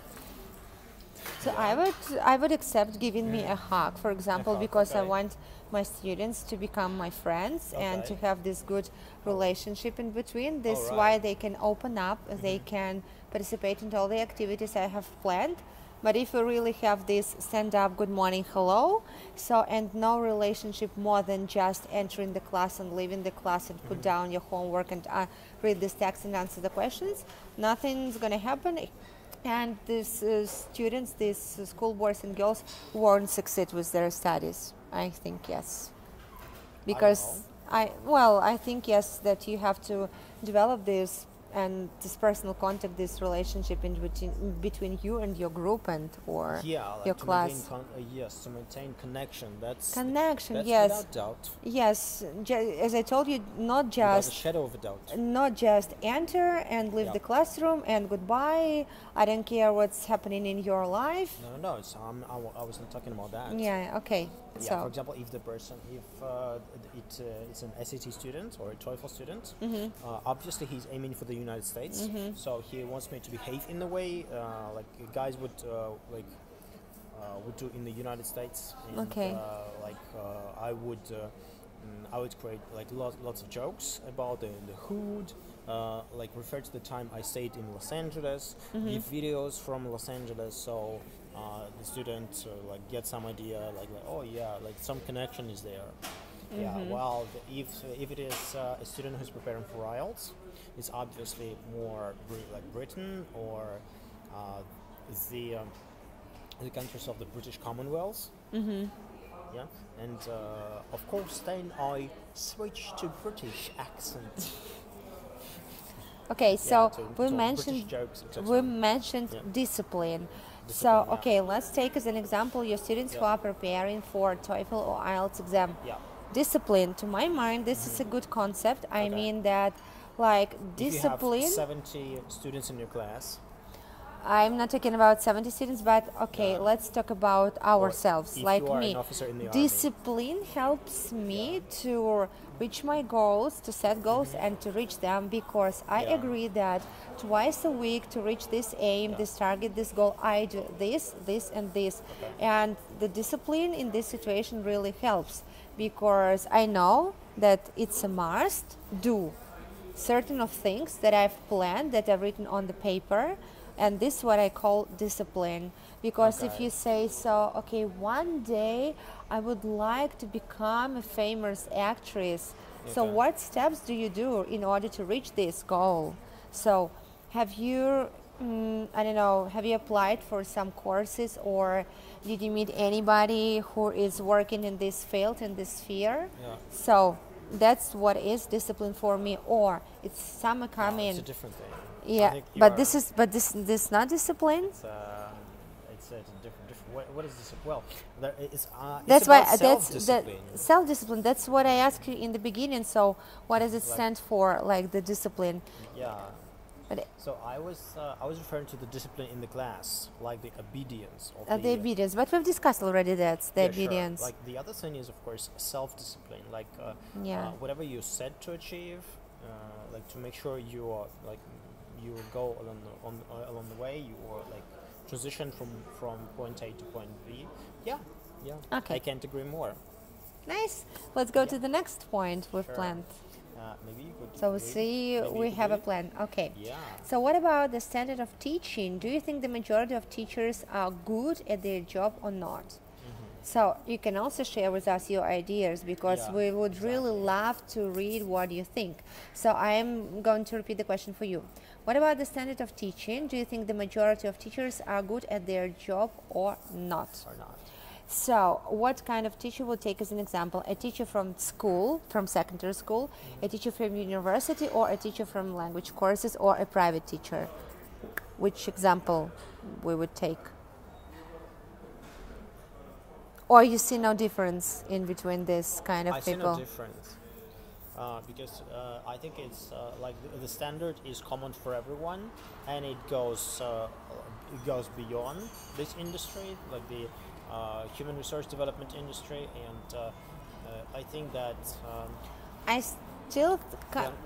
[SPEAKER 2] So I would accept giving me a hug, for example,
[SPEAKER 1] hug,
[SPEAKER 2] because I
[SPEAKER 1] okay.
[SPEAKER 2] want my students to become my friends and to
[SPEAKER 1] Okay.
[SPEAKER 2] have this good relationship in between. This
[SPEAKER 1] Alright.
[SPEAKER 2] why they can open up, they can participate in all the activities I have planned. But if we really have this stand up, good morning, hello, so and no relationship more than just entering the class and leaving the class and put down your homework and read this text and answer the questions, nothing's going to happen. And these students, these school boys and girls won't succeed with their studies. I think yes, because I think yes that you have to develop this and this personal contact, this relationship in between you and your group and or
[SPEAKER 1] like
[SPEAKER 2] your
[SPEAKER 1] to
[SPEAKER 2] class.
[SPEAKER 1] Maintain to maintain connection. That's
[SPEAKER 2] Connection,
[SPEAKER 1] yes,
[SPEAKER 2] yes,
[SPEAKER 1] without doubt,
[SPEAKER 2] yes. As I told you, not
[SPEAKER 1] without a
[SPEAKER 2] just
[SPEAKER 1] shadow of a doubt.
[SPEAKER 2] not just enter and leave the classroom and goodbye. I don't care what's happening in your life.
[SPEAKER 1] No. It's, I wasn't talking about that.
[SPEAKER 2] Yeah. Okay.
[SPEAKER 1] Yeah,
[SPEAKER 2] So,
[SPEAKER 1] for example, if the person, if it's an SAT student or a TOEFL student, obviously he's aiming for the United States, so he wants me to behave in the way like guys would do in the United States. And,
[SPEAKER 2] Okay.
[SPEAKER 1] I would create like lots of jokes about the hood, like refer to the time I stayed in Los Angeles, give videos from Los Angeles, so the student like get some idea, like oh yeah, like some connection is there. Yeah, well, if it is a student who's preparing for IELTS, it's obviously more like Britain or the countries of the British Commonwealth. Yeah, and of course then I switch to British accent.
[SPEAKER 2] okay. So
[SPEAKER 1] to
[SPEAKER 2] we
[SPEAKER 1] British
[SPEAKER 2] mentioned
[SPEAKER 1] jokes, etc.
[SPEAKER 2] discipline. So
[SPEAKER 1] Discipline, yeah.
[SPEAKER 2] okay, let's take as an example your students who are preparing for TOEFL or IELTS exam.
[SPEAKER 1] Yeah.
[SPEAKER 2] Discipline, to my mind, this is a good concept. I
[SPEAKER 1] Okay.
[SPEAKER 2] mean that, like
[SPEAKER 1] If
[SPEAKER 2] discipline.
[SPEAKER 1] you have 70 students in your class,
[SPEAKER 2] I'm not talking about 70 students, but okay,
[SPEAKER 1] Yeah.
[SPEAKER 2] let's talk about ourselves.
[SPEAKER 1] if
[SPEAKER 2] Like
[SPEAKER 1] you are
[SPEAKER 2] me,
[SPEAKER 1] an officer in the
[SPEAKER 2] discipline helps me to reach my goals, to set goals, and to reach them because I
[SPEAKER 1] Yeah.
[SPEAKER 2] agree that twice a week to reach this aim, this target, this goal, I do this, and this. And the discipline in this situation really helps because I know that it's a must do certain of things that I've planned, that I've written on the paper, and this is what I call discipline. Because if
[SPEAKER 1] Okay.
[SPEAKER 2] you say so, okay, one day I would like to become a famous actress. So
[SPEAKER 1] Okay.
[SPEAKER 2] what steps do you do in order to reach this goal? So have you, I don't know, have you applied for some courses or did you meet anybody who is working in this field, in this sphere?
[SPEAKER 1] Yeah.
[SPEAKER 2] So that's what is discipline for me. Or it's summer coming.
[SPEAKER 1] It's a different thing. I
[SPEAKER 2] Yeah,
[SPEAKER 1] think you
[SPEAKER 2] but
[SPEAKER 1] are-
[SPEAKER 2] this not discipline.
[SPEAKER 1] It's a different. What is this? Well, it's
[SPEAKER 2] That's
[SPEAKER 1] about
[SPEAKER 2] why
[SPEAKER 1] self-discipline.
[SPEAKER 2] self-discipline. That's what I asked you in the beginning. So what does it stand for? Like the discipline.
[SPEAKER 1] Yeah.
[SPEAKER 2] But
[SPEAKER 1] So I was referring to the discipline in the class, like the obedience of
[SPEAKER 2] the obedience. But we've discussed already that the
[SPEAKER 1] Yeah,
[SPEAKER 2] obedience.
[SPEAKER 1] Sure. Like the other thing is, of course, self-discipline. Like
[SPEAKER 2] Yeah.
[SPEAKER 1] whatever you set to achieve, like to make sure you are like you go along the way. You are like transition from point A to point B. Yeah.
[SPEAKER 2] Okay.
[SPEAKER 1] I can't agree more.
[SPEAKER 2] Nice. Let's go to the next point we've
[SPEAKER 1] Sure.
[SPEAKER 2] planned.
[SPEAKER 1] Maybe you could.
[SPEAKER 2] So we see
[SPEAKER 1] maybe you
[SPEAKER 2] we
[SPEAKER 1] could
[SPEAKER 2] have
[SPEAKER 1] do
[SPEAKER 2] a
[SPEAKER 1] it.
[SPEAKER 2] plan. Okay.
[SPEAKER 1] Yeah.
[SPEAKER 2] So what about the standard of teaching? Do you think the majority of teachers are good at their job or not? So you can also share with us your ideas because
[SPEAKER 1] Yeah,
[SPEAKER 2] we would really love to read what you think. So I am going to repeat the question for you. What about the standard of teaching? Do you think the majority of teachers are good at their job or not?
[SPEAKER 1] Or not.
[SPEAKER 2] So what kind of teacher will take as an example? A teacher from school, from secondary school, a teacher from university, or a teacher from language courses, or a private teacher? Which example we would take? Or you see no difference in between this kind of
[SPEAKER 1] I
[SPEAKER 2] people?
[SPEAKER 1] see no difference because I think it's like the standard is common for everyone, and it goes beyond this industry, like the human resource development industry, and I think that
[SPEAKER 2] Still,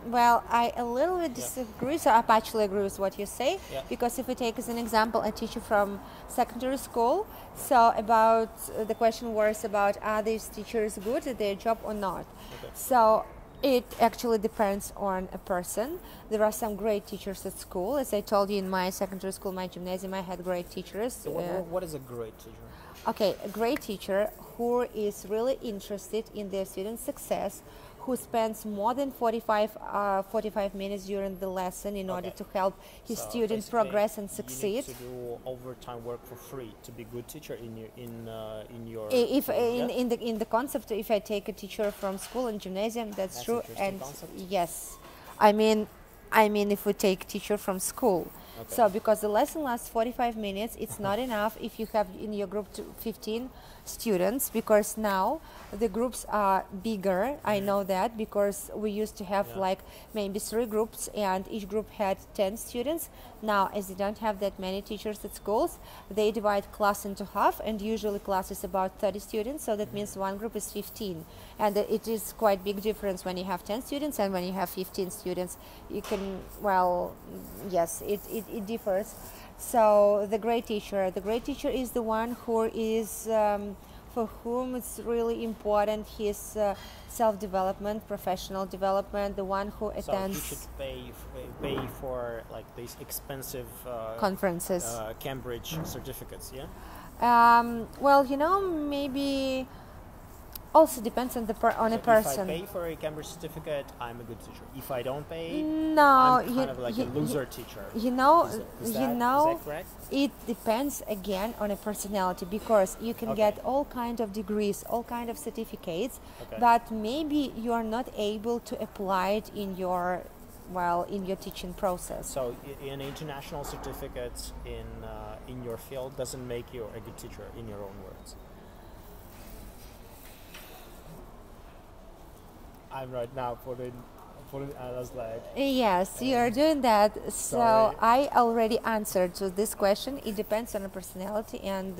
[SPEAKER 2] well, I a little bit disagree. So I actually agree with what you say, because if we take as an example a teacher from secondary school, so about the question was about, are these teachers good at their job or not? So it actually depends on a person. There are some great teachers at school. As I told you, in my secondary school, my gymnasium, I had great teachers.
[SPEAKER 1] So what is a great teacher?
[SPEAKER 2] Okay, a great teacher who is really interested in their students' success, who spends more than 45 minutes during the lesson in order to help his students progress and succeed.
[SPEAKER 1] You need to do overtime work for free to be a good teacher in your.
[SPEAKER 2] If in the concept, if I take a teacher from school and gymnasium, that's true. And
[SPEAKER 1] concept.
[SPEAKER 2] Yes, I mean, if we take teacher from school. So because the lesson lasts 45 minutes, it's not enough if you have in your group 15 students, because now the groups are bigger. I know that because we used to have like maybe 3 groups and each group had 10 students. Now, as they don't have that many teachers at schools, they divide class into half, and usually class is about 30 students, so that means one group is 15. And it is quite big difference when you have 10 students and when you have 15 students. You can, well, yes, it differs. So the great teacher is the one who is for whom it's really important his self-development, professional development, the one who attends.
[SPEAKER 1] So he should pay for like these expensive
[SPEAKER 2] conferences,
[SPEAKER 1] Cambridge certificates, yeah?
[SPEAKER 2] Well, maybe also depends on a person.
[SPEAKER 1] If I pay for a Cambridge certificate, I'm a good teacher. If I don't pay,
[SPEAKER 2] no,
[SPEAKER 1] I'm kind of like a loser teacher.
[SPEAKER 2] Is that correct? It depends again on a personality, because you can get all kind of degrees, all kind of certificates, but maybe you are not able to apply it in your teaching process.
[SPEAKER 1] So an international certificate in your field doesn't make you a good teacher, in your own words. I'm right now putting Alla's leg.
[SPEAKER 2] Yes, you are doing that. So I already answered to this question. It depends on the personality, and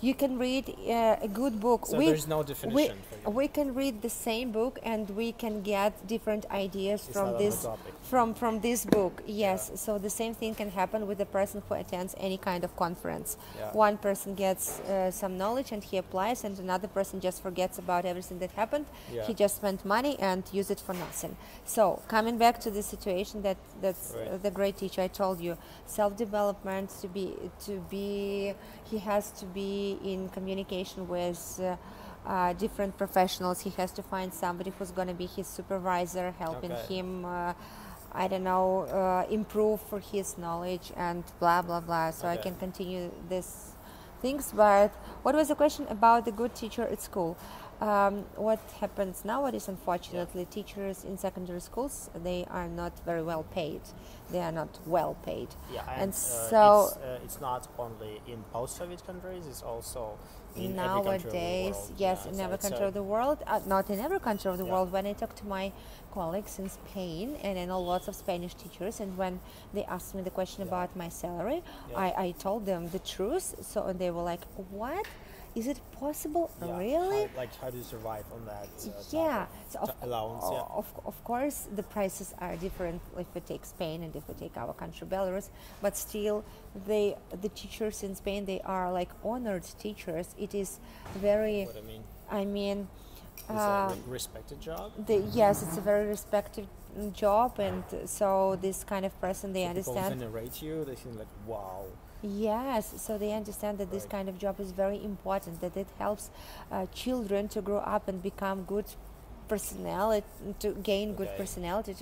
[SPEAKER 2] you can read a good book.
[SPEAKER 1] So there's no definition for you.
[SPEAKER 2] We can read the same book and we can get different ideas from this book. Yes, so the same thing can happen with the person who attends any kind of conference. One person gets some knowledge and he applies, and another person just forgets about everything that happened. He just spent money and used it for nothing. So coming back to the situation that's the great teacher, I told you, self-development, he has to be in communication with different professionals. He has to find somebody who's going to be his supervisor, helping him improve for his knowledge and blah blah blah. So I can continue this things. But what was the question about the good teacher at school? What happens nowadays, unfortunately, teachers in secondary schools, they are not very well paid. They are not well paid.
[SPEAKER 1] And so it's not only in post-Soviet countries, it's also in
[SPEAKER 2] nowadays,
[SPEAKER 1] every country of the world.
[SPEAKER 2] yes, in every country of the world. Not in every country of the world. When I talk to my colleagues in Spain, and I know lots of Spanish teachers, and when they asked me the question about my salary, I told them the truth. So and they were like, "What? Is it possible? Really?
[SPEAKER 1] How do you survive on that?
[SPEAKER 2] Allowance. Of course, the prices are different if we take Spain and if we take our country, Belarus. But still, the teachers in Spain, they are like honored teachers. It is very.
[SPEAKER 1] What
[SPEAKER 2] I mean.
[SPEAKER 1] It's a respected job.
[SPEAKER 2] Yes, it's a very respected job, and so this kind of person, they understand.
[SPEAKER 1] People venerate you. They think like, wow.
[SPEAKER 2] Yes, so they understand that this kind of job is very important, that it helps children to grow up and become good personality, to gain good personality,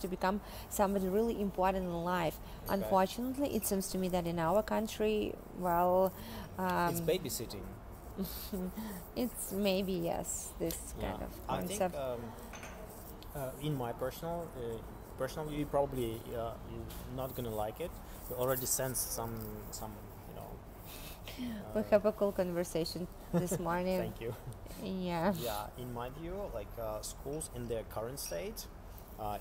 [SPEAKER 2] to become somebody really important in life. Unfortunately, it seems to me that in our country,
[SPEAKER 1] it's babysitting.
[SPEAKER 2] It's maybe, yes, this kind of concept.
[SPEAKER 1] I think in my personal view, probably you're not gonna like it. We already sensed some
[SPEAKER 2] we have a cool conversation this morning.
[SPEAKER 1] Thank you.
[SPEAKER 2] Yeah,
[SPEAKER 1] in my view, schools in their current state,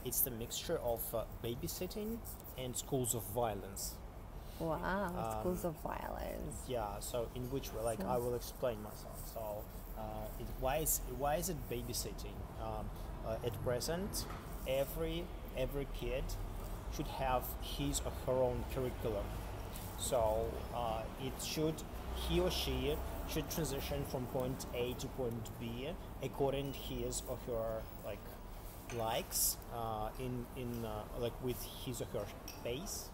[SPEAKER 1] it's the mixture of babysitting and schools of violence.
[SPEAKER 2] Wow, schools of violence.
[SPEAKER 1] So in which way, I will explain myself. So why is it babysitting? At present, every kid should have his or her own curriculum. So he or she should transition from point A to point B according to his or her likes like with his or her pace,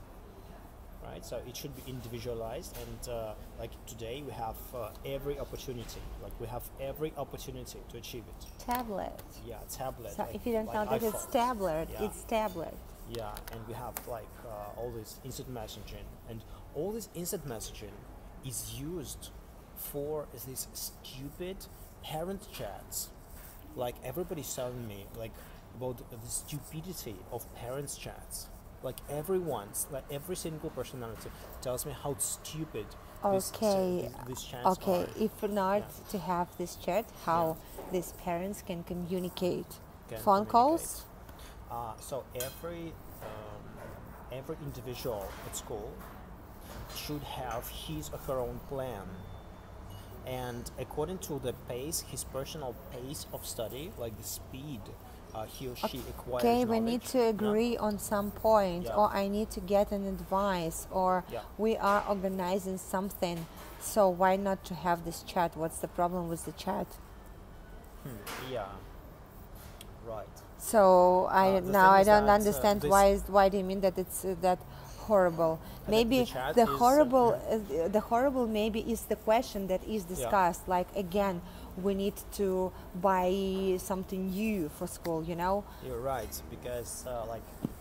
[SPEAKER 1] right? So it should be individualized, and like today we have every opportunity. Like we have every opportunity to achieve it.
[SPEAKER 2] Tablet.
[SPEAKER 1] Yeah, tablet.
[SPEAKER 2] So
[SPEAKER 1] like,
[SPEAKER 2] if you don't know
[SPEAKER 1] like
[SPEAKER 2] that it's
[SPEAKER 1] iPhones.
[SPEAKER 2] tablet,
[SPEAKER 1] Yeah.
[SPEAKER 2] it's tablet.
[SPEAKER 1] Yeah, and we have all this instant messaging, and all this instant messaging is used for this stupid parent chats. Like everybody's telling me about the stupidity of parents chats. Like every single personality tells me how stupid
[SPEAKER 2] Okay.
[SPEAKER 1] these chats
[SPEAKER 2] Okay.
[SPEAKER 1] are.
[SPEAKER 2] If not
[SPEAKER 1] Yeah.
[SPEAKER 2] to have this chat, how these parents can communicate?
[SPEAKER 1] Can
[SPEAKER 2] Phone calls.
[SPEAKER 1] communicate. So every individual at school should have his or her own plan, and according to the pace, his personal pace of study, like the speed he or she acquires
[SPEAKER 2] Okay,
[SPEAKER 1] knowledge.
[SPEAKER 2] we need to agree on some point,
[SPEAKER 1] Yeah.
[SPEAKER 2] or I need to get an advice, or
[SPEAKER 1] Yeah.
[SPEAKER 2] we are organizing something. So why not to have this chat? What's the problem with the chat?
[SPEAKER 1] Yeah. Right.
[SPEAKER 2] So
[SPEAKER 1] the
[SPEAKER 2] now
[SPEAKER 1] thing
[SPEAKER 2] I
[SPEAKER 1] is
[SPEAKER 2] don't
[SPEAKER 1] that,
[SPEAKER 2] understand
[SPEAKER 1] this-
[SPEAKER 2] why do you mean that it's that horrible? Maybe
[SPEAKER 1] the chat
[SPEAKER 2] the
[SPEAKER 1] is,
[SPEAKER 2] horrible maybe is the question that is discussed. Like again, we need to buy something new for school. You know?
[SPEAKER 1] You're right, because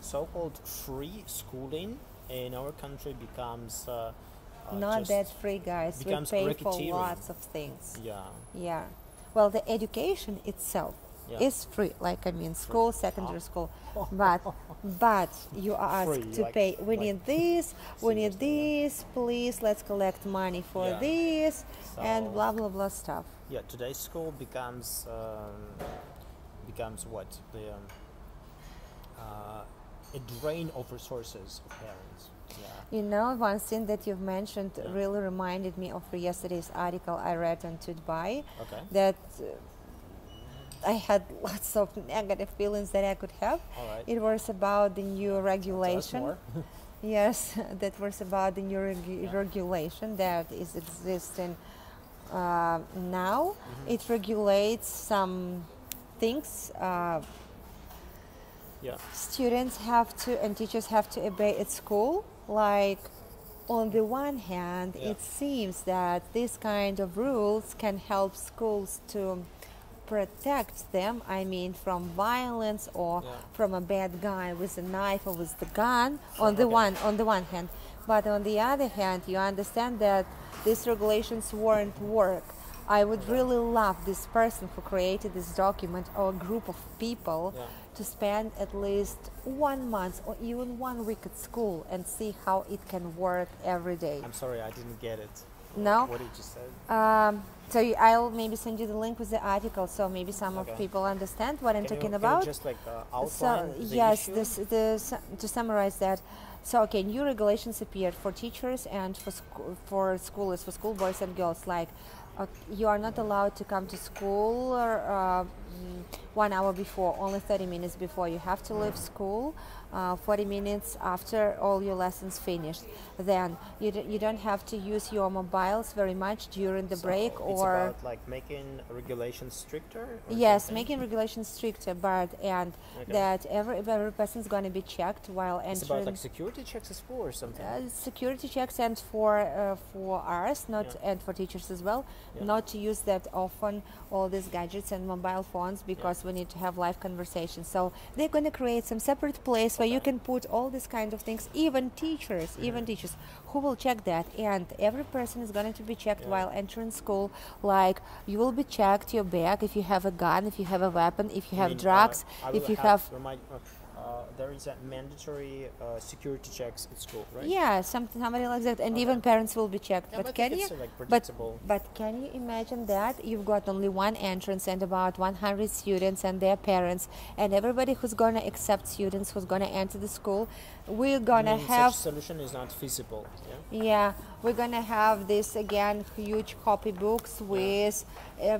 [SPEAKER 1] so-called free schooling in our country becomes
[SPEAKER 2] Not
[SPEAKER 1] just-
[SPEAKER 2] that free, guys. We
[SPEAKER 1] becomes
[SPEAKER 2] pay for
[SPEAKER 1] racketeering.
[SPEAKER 2] lots of things.
[SPEAKER 1] Yeah.
[SPEAKER 2] Yeah. Well, the education itself
[SPEAKER 1] Yeah.
[SPEAKER 2] is free. Like I mean, school, secondary school, but you are asked
[SPEAKER 1] Free,
[SPEAKER 2] to pay. We
[SPEAKER 1] like-
[SPEAKER 2] need this. We need
[SPEAKER 1] seriously,
[SPEAKER 2] this. Please, let's collect money for
[SPEAKER 1] Yeah.
[SPEAKER 2] this, and
[SPEAKER 1] So-
[SPEAKER 2] blah blah blah stuff.
[SPEAKER 1] Yeah, today's school becomes what a drain of resources of parents. Yeah.
[SPEAKER 2] You know, one thing that you've mentioned
[SPEAKER 1] Yeah.
[SPEAKER 2] really reminded me of yesterday's article I read on Tutor,
[SPEAKER 1] Okay.
[SPEAKER 2] that I had lots of negative feelings that I could have.
[SPEAKER 1] All right.
[SPEAKER 2] It was about the new
[SPEAKER 1] Tell us
[SPEAKER 2] regulation.
[SPEAKER 1] more.
[SPEAKER 2] Yes, that was about the new regulation that is existing now. It regulates some things
[SPEAKER 1] Yeah.
[SPEAKER 2] students have to and teachers have to obey at school. Like, on the one hand,
[SPEAKER 1] Yeah.
[SPEAKER 2] it seems that this kind of rules can help schools to protect them, I mean, from violence or
[SPEAKER 1] Yeah.
[SPEAKER 2] from a bad guy with a knife or with the gun on the one hand. But on the other hand, you understand that these regulations won't work. I would really love this person who created this document, or a group of people,
[SPEAKER 1] Yeah.
[SPEAKER 2] to spend at least 1 month or even 1 week at school and see how it can work every day.
[SPEAKER 1] I'm sorry, I didn't get it.
[SPEAKER 2] No?
[SPEAKER 1] What did you say?
[SPEAKER 2] So I'll maybe send you the link with the article, so maybe some of
[SPEAKER 1] Okay.
[SPEAKER 2] people understand what I'm
[SPEAKER 1] Can
[SPEAKER 2] talking
[SPEAKER 1] you
[SPEAKER 2] about.
[SPEAKER 1] just outline
[SPEAKER 2] So
[SPEAKER 1] the
[SPEAKER 2] yes,
[SPEAKER 1] issue?
[SPEAKER 2] to summarize that. So okay, new regulations appeared for teachers and for schoolers, for school boys and girls. Like, you are not allowed to come to school 1 hour before, only 30 minutes before. You have to leave school 40 minutes after all your lessons finished. Then you don't have to use your mobiles very much during the break,
[SPEAKER 1] So it's
[SPEAKER 2] or
[SPEAKER 1] about making regulations stricter? Or
[SPEAKER 2] yes,
[SPEAKER 1] something?
[SPEAKER 2] making regulations stricter, but
[SPEAKER 1] Okay.
[SPEAKER 2] that every person is going to be checked while
[SPEAKER 1] It's
[SPEAKER 2] entering.
[SPEAKER 1] about security checks at school or something?
[SPEAKER 2] Security checks, and for us, not
[SPEAKER 1] Yeah.
[SPEAKER 2] and for teachers as well,
[SPEAKER 1] Yeah.
[SPEAKER 2] not to use that often all these gadgets and mobile phones, because we need to have live conversations. So they're going to create some separate place where you
[SPEAKER 1] Okay.
[SPEAKER 2] can put all these kind of things. Even teachers, who will check that, and every person is going to be checked
[SPEAKER 1] Yeah.
[SPEAKER 2] while entering school. Like, you will be checked your bag if you have a gun, if you have a weapon, if you
[SPEAKER 1] I
[SPEAKER 2] have
[SPEAKER 1] mean,
[SPEAKER 2] drugs,
[SPEAKER 1] I
[SPEAKER 2] if
[SPEAKER 1] will
[SPEAKER 2] you have.
[SPEAKER 1] there is a mandatory security checks at school, right?
[SPEAKER 2] Yeah, somebody like that, and
[SPEAKER 1] Okay.
[SPEAKER 2] even parents will be checked.
[SPEAKER 1] Yeah,
[SPEAKER 2] but
[SPEAKER 1] but
[SPEAKER 2] can
[SPEAKER 1] it's,
[SPEAKER 2] you?
[SPEAKER 1] predictable.
[SPEAKER 2] But can you imagine that you've got only one entrance and about 100 students and their parents, and everybody who's gonna accept students who's gonna enter the school, we're gonna
[SPEAKER 1] I mean,
[SPEAKER 2] have.
[SPEAKER 1] such solution is not feasible. Yeah.
[SPEAKER 2] Yeah, we're gonna have this again huge copybooks with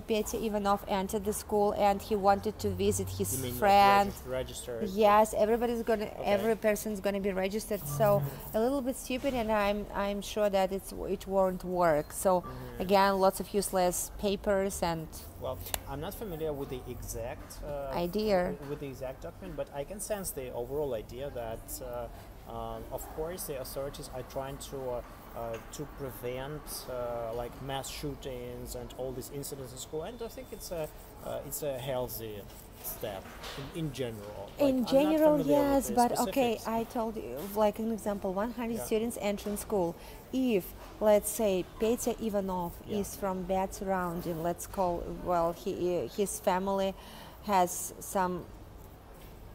[SPEAKER 2] Petya Ivanov entered the school and he wanted to visit his friend.
[SPEAKER 1] Like registered?
[SPEAKER 2] Yes, everybody's gonna, every person's gonna be registered. So a little bit stupid, and I'm sure that it won't work. So again, lots of useless papers and.
[SPEAKER 1] Well, I'm not familiar with the exact
[SPEAKER 2] idea
[SPEAKER 1] with the exact document, but I can sense the overall idea that, of course, the authorities are trying to prevent like mass shootings and all these incidents in school, and I think it's a healthy step in general.
[SPEAKER 2] In general, yes, but okay, I told you, like an example, 100 students entering school. If, let's say, Petya Ivanov is from bad surrounding, let's call, well, his family has some,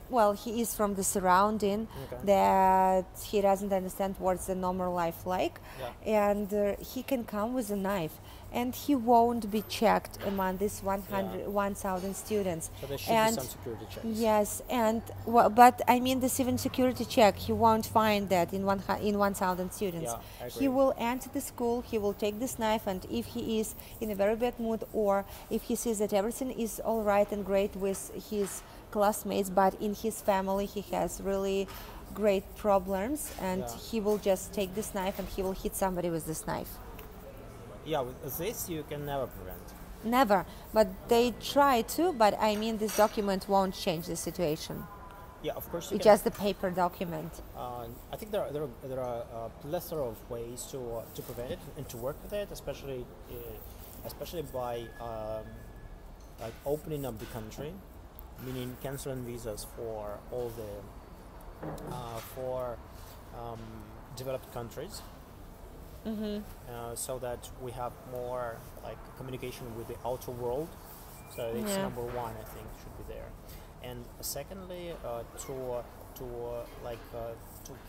[SPEAKER 2] well, he is from the surrounding that he doesn't understand what's the normal life like, and he can come with a knife. And he won't be checked among these 1,000 students.
[SPEAKER 1] So there should be some security checks.
[SPEAKER 2] Yes, and but I mean this even security check, he won't find that in 1,000 students.
[SPEAKER 1] Yeah, I agree.
[SPEAKER 2] He will enter the school, he will take this knife, and if he is in a very bad mood, or if he sees that everything is all right and great with his classmates, but in his family he has really great problems, and he will just take this knife and he will hit somebody with this knife.
[SPEAKER 1] Yeah, with this you can never prevent.
[SPEAKER 2] Never, but they try to, but I mean this document won't change the situation.
[SPEAKER 1] Yeah, of course.
[SPEAKER 2] It's just the paper document.
[SPEAKER 1] I think there are a plethora of ways to prevent it and to work with it, especially by like opening up the country, meaning canceling visas for all the developed countries. So that we have more like communication with the outer world. So it's number one, I think, should be there. And secondly, to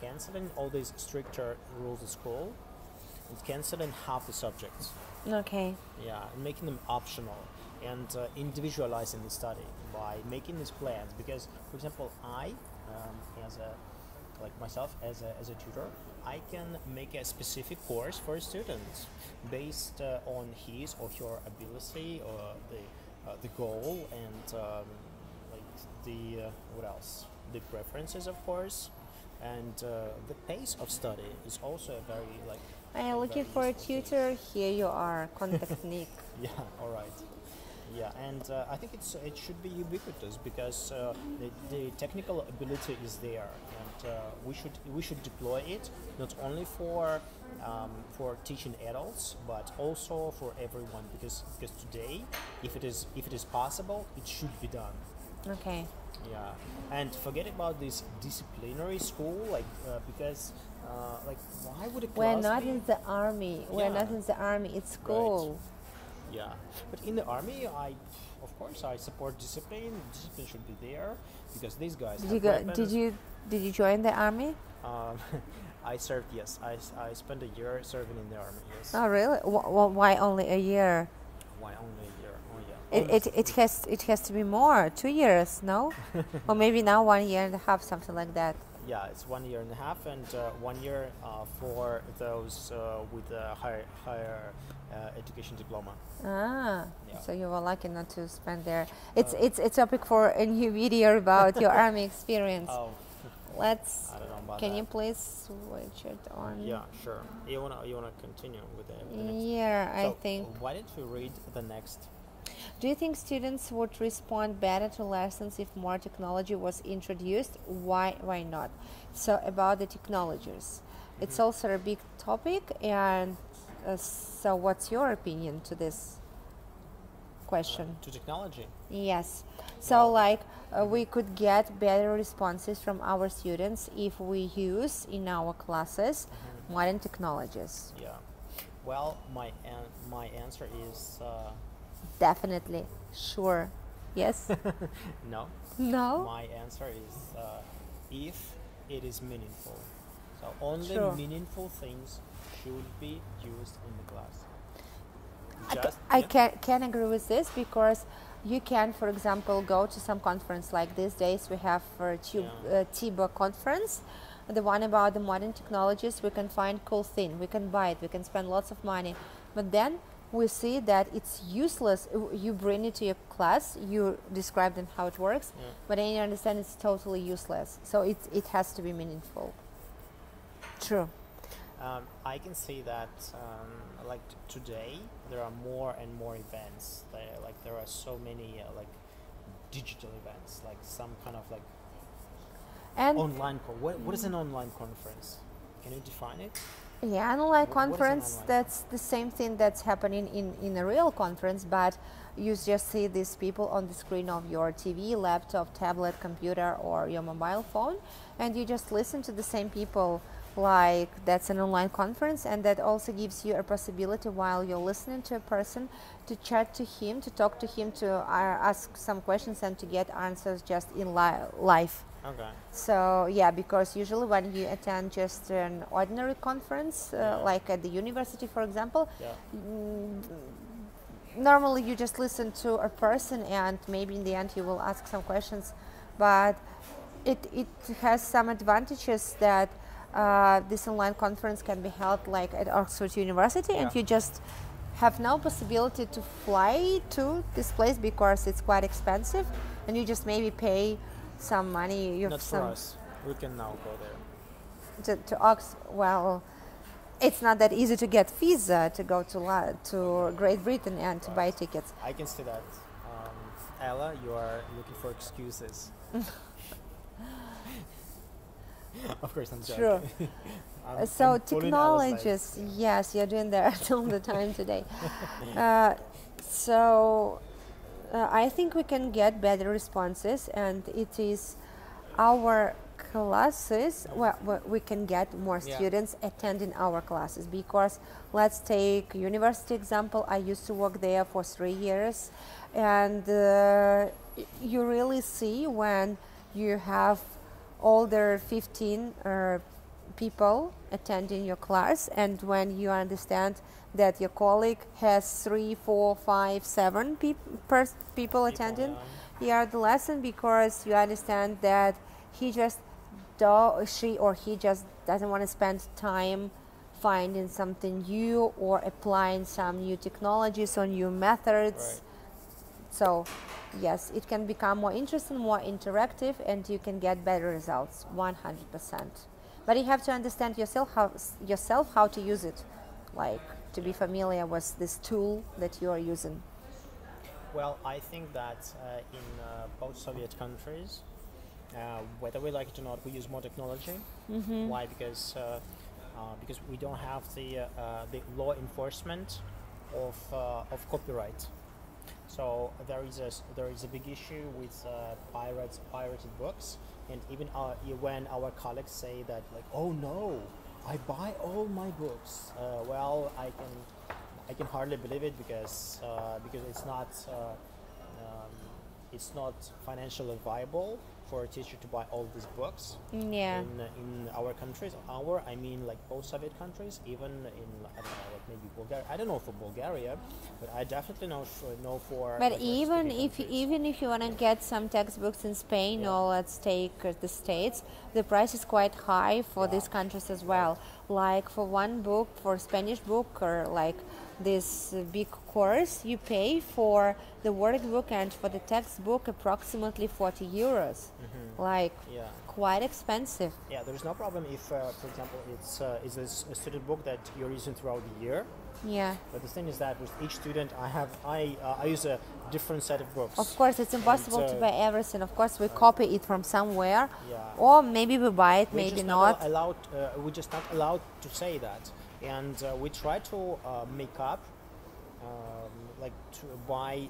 [SPEAKER 1] canceling all these stricter rules at school, and canceling half the subjects.
[SPEAKER 2] Okay.
[SPEAKER 1] Yeah, and making them optional, and individualizing the study by making these plans. Because, for example, I, as a tutor, I can make a specific course for a student based on his or her ability or the goal and what else? The preferences, of course, and the pace of study is also a very like.
[SPEAKER 2] I am looking for a tutor. Here you are. Contact Nick.
[SPEAKER 1] Yeah. All right. Yeah, and I think it should be ubiquitous because the technical ability is there, and we should deploy it not only for teaching adults but also for everyone, because today, if it is possible, it should be done.
[SPEAKER 2] Okay.
[SPEAKER 1] Yeah, and forget about this disciplinary school, because why would a class
[SPEAKER 2] We're not in the army. We're not in the army. It's school.
[SPEAKER 1] Right. Yeah, but in the army, of course, I support discipline. Discipline should be there because these guys.
[SPEAKER 2] Did you join the army?
[SPEAKER 1] I served. Yes, I spent a year serving in the army. Yes.
[SPEAKER 2] Oh really? Why only a year?
[SPEAKER 1] Why only a year? Oh yeah.
[SPEAKER 2] It has to be more. 2 years, no? Or maybe now 1 year and a half, something like that.
[SPEAKER 1] Yeah, it's 1 year and a half, and 1 year for those with a higher education diploma.
[SPEAKER 2] So you were lucky not to spend there. It's a topic for a new video about your army experience.
[SPEAKER 1] Oh,
[SPEAKER 2] I don't
[SPEAKER 1] know about
[SPEAKER 2] can
[SPEAKER 1] that.
[SPEAKER 2] you please switch it on?
[SPEAKER 1] Yeah, sure. You wanna continue with the next?
[SPEAKER 2] Yeah,
[SPEAKER 1] So
[SPEAKER 2] I think.
[SPEAKER 1] Why don't you read the next?
[SPEAKER 2] Do you think students would respond better to lessons if more technology was introduced? Why not? So about the technologies, it's also a big topic, and so what's your opinion to this question?
[SPEAKER 1] To technology?
[SPEAKER 2] Yes. So we could get better responses from our students if we use in our classes modern technologies.
[SPEAKER 1] Yeah. Well, my answer is.
[SPEAKER 2] Definitely. Sure. Yes?
[SPEAKER 1] No.
[SPEAKER 2] No?
[SPEAKER 1] My answer is if it is meaningful. So only meaningful things should be used in the class.
[SPEAKER 2] I can agree with this, because you can, for example, go to some conference like these days we have TIBA conference, the one about the modern technologies, we can find cool thing, we can buy it, we can spend lots of money, but then we see that it's useless. You bring it to your class, you describe them how it works, but then you understand it's totally useless. So it has to be meaningful. True.
[SPEAKER 1] I can see that like today there are more and more events. Like there are so many like digital events, like some kind of like
[SPEAKER 2] And
[SPEAKER 1] online. What is an online conference? Can you define it?
[SPEAKER 2] yeah, an online
[SPEAKER 1] What is an
[SPEAKER 2] conference,
[SPEAKER 1] online
[SPEAKER 2] that's the same thing that's happening in a real conference, but you just see these people on the screen of your TV, laptop, tablet, computer, or your mobile phone, and you just listen to the same people. Like that's an online conference, and that also gives you a possibility while you're listening to a person to chat to him, to talk to him, to ask some questions and to get answers just in live.
[SPEAKER 1] Okay.
[SPEAKER 2] So yeah, because usually when you attend just an ordinary conference, like at the university, for example, normally you just listen to a person and maybe in the end you will ask some questions, but it has some advantages that this online conference can be held like at Oxford University, and you just have no possibility to fly to this place because it's quite expensive, and you just maybe pay some money. You
[SPEAKER 1] Not for us. We can now go there.
[SPEAKER 2] To Oxford. Well, it's not that easy to get visa to go to Great Britain and to buy tickets.
[SPEAKER 1] I can see that. Alla, you are looking for excuses. Of course, I'm joking.
[SPEAKER 2] True. So technologists, yes, you're doing that all the time today. I think we can get better responses, and it is our classes where we can get more students attending our classes, because let's take university example. I used to work there for 3 years, and you really see when you have older 15 people attending your class, and when you understand that your colleague has 3, 4, 5, 7 people attending the lesson, because you understand that he just doesn't want to spend time finding something new or applying some new technologies or new methods. So yes, it can become more interesting, more interactive, and you can get better results 100%. But you have to understand yourself how to use it, like to be familiar with this tool that you are using.
[SPEAKER 1] Well, I think that in post-Soviet countries, whether we like it or not, we use more technology. Why? Because we don't have the law enforcement of copyright. So there is a big issue with pirated books, and even when our colleagues say that, like, oh no, I buy all my books. Well, I can hardly believe it, because it's not financially viable for a teacher to buy all these books. In our countries, I mean like post-Soviet countries, even in, I don't know, like maybe Bulgaria. I don't know for Bulgaria, but I definitely know for.
[SPEAKER 2] But
[SPEAKER 1] like,
[SPEAKER 2] even if you want to get some textbooks in Spain, or let's take the States, the price is quite high for these countries as well. Like for one book, for Spanish book, or like this big course, you pay for the workbook and for the textbook approximately 40 euros. Like quite expensive.
[SPEAKER 1] Yeah, there is no problem if, for example, it's a student book that you're using throughout the year.
[SPEAKER 2] Yeah.
[SPEAKER 1] But the thing is that with each student, I use a different set of books.
[SPEAKER 2] Of course, it's impossible to buy everything. Of course, we copy it from somewhere, or maybe we buy it, maybe not.
[SPEAKER 1] We're just not allowed to say that, and we try to make up, like to by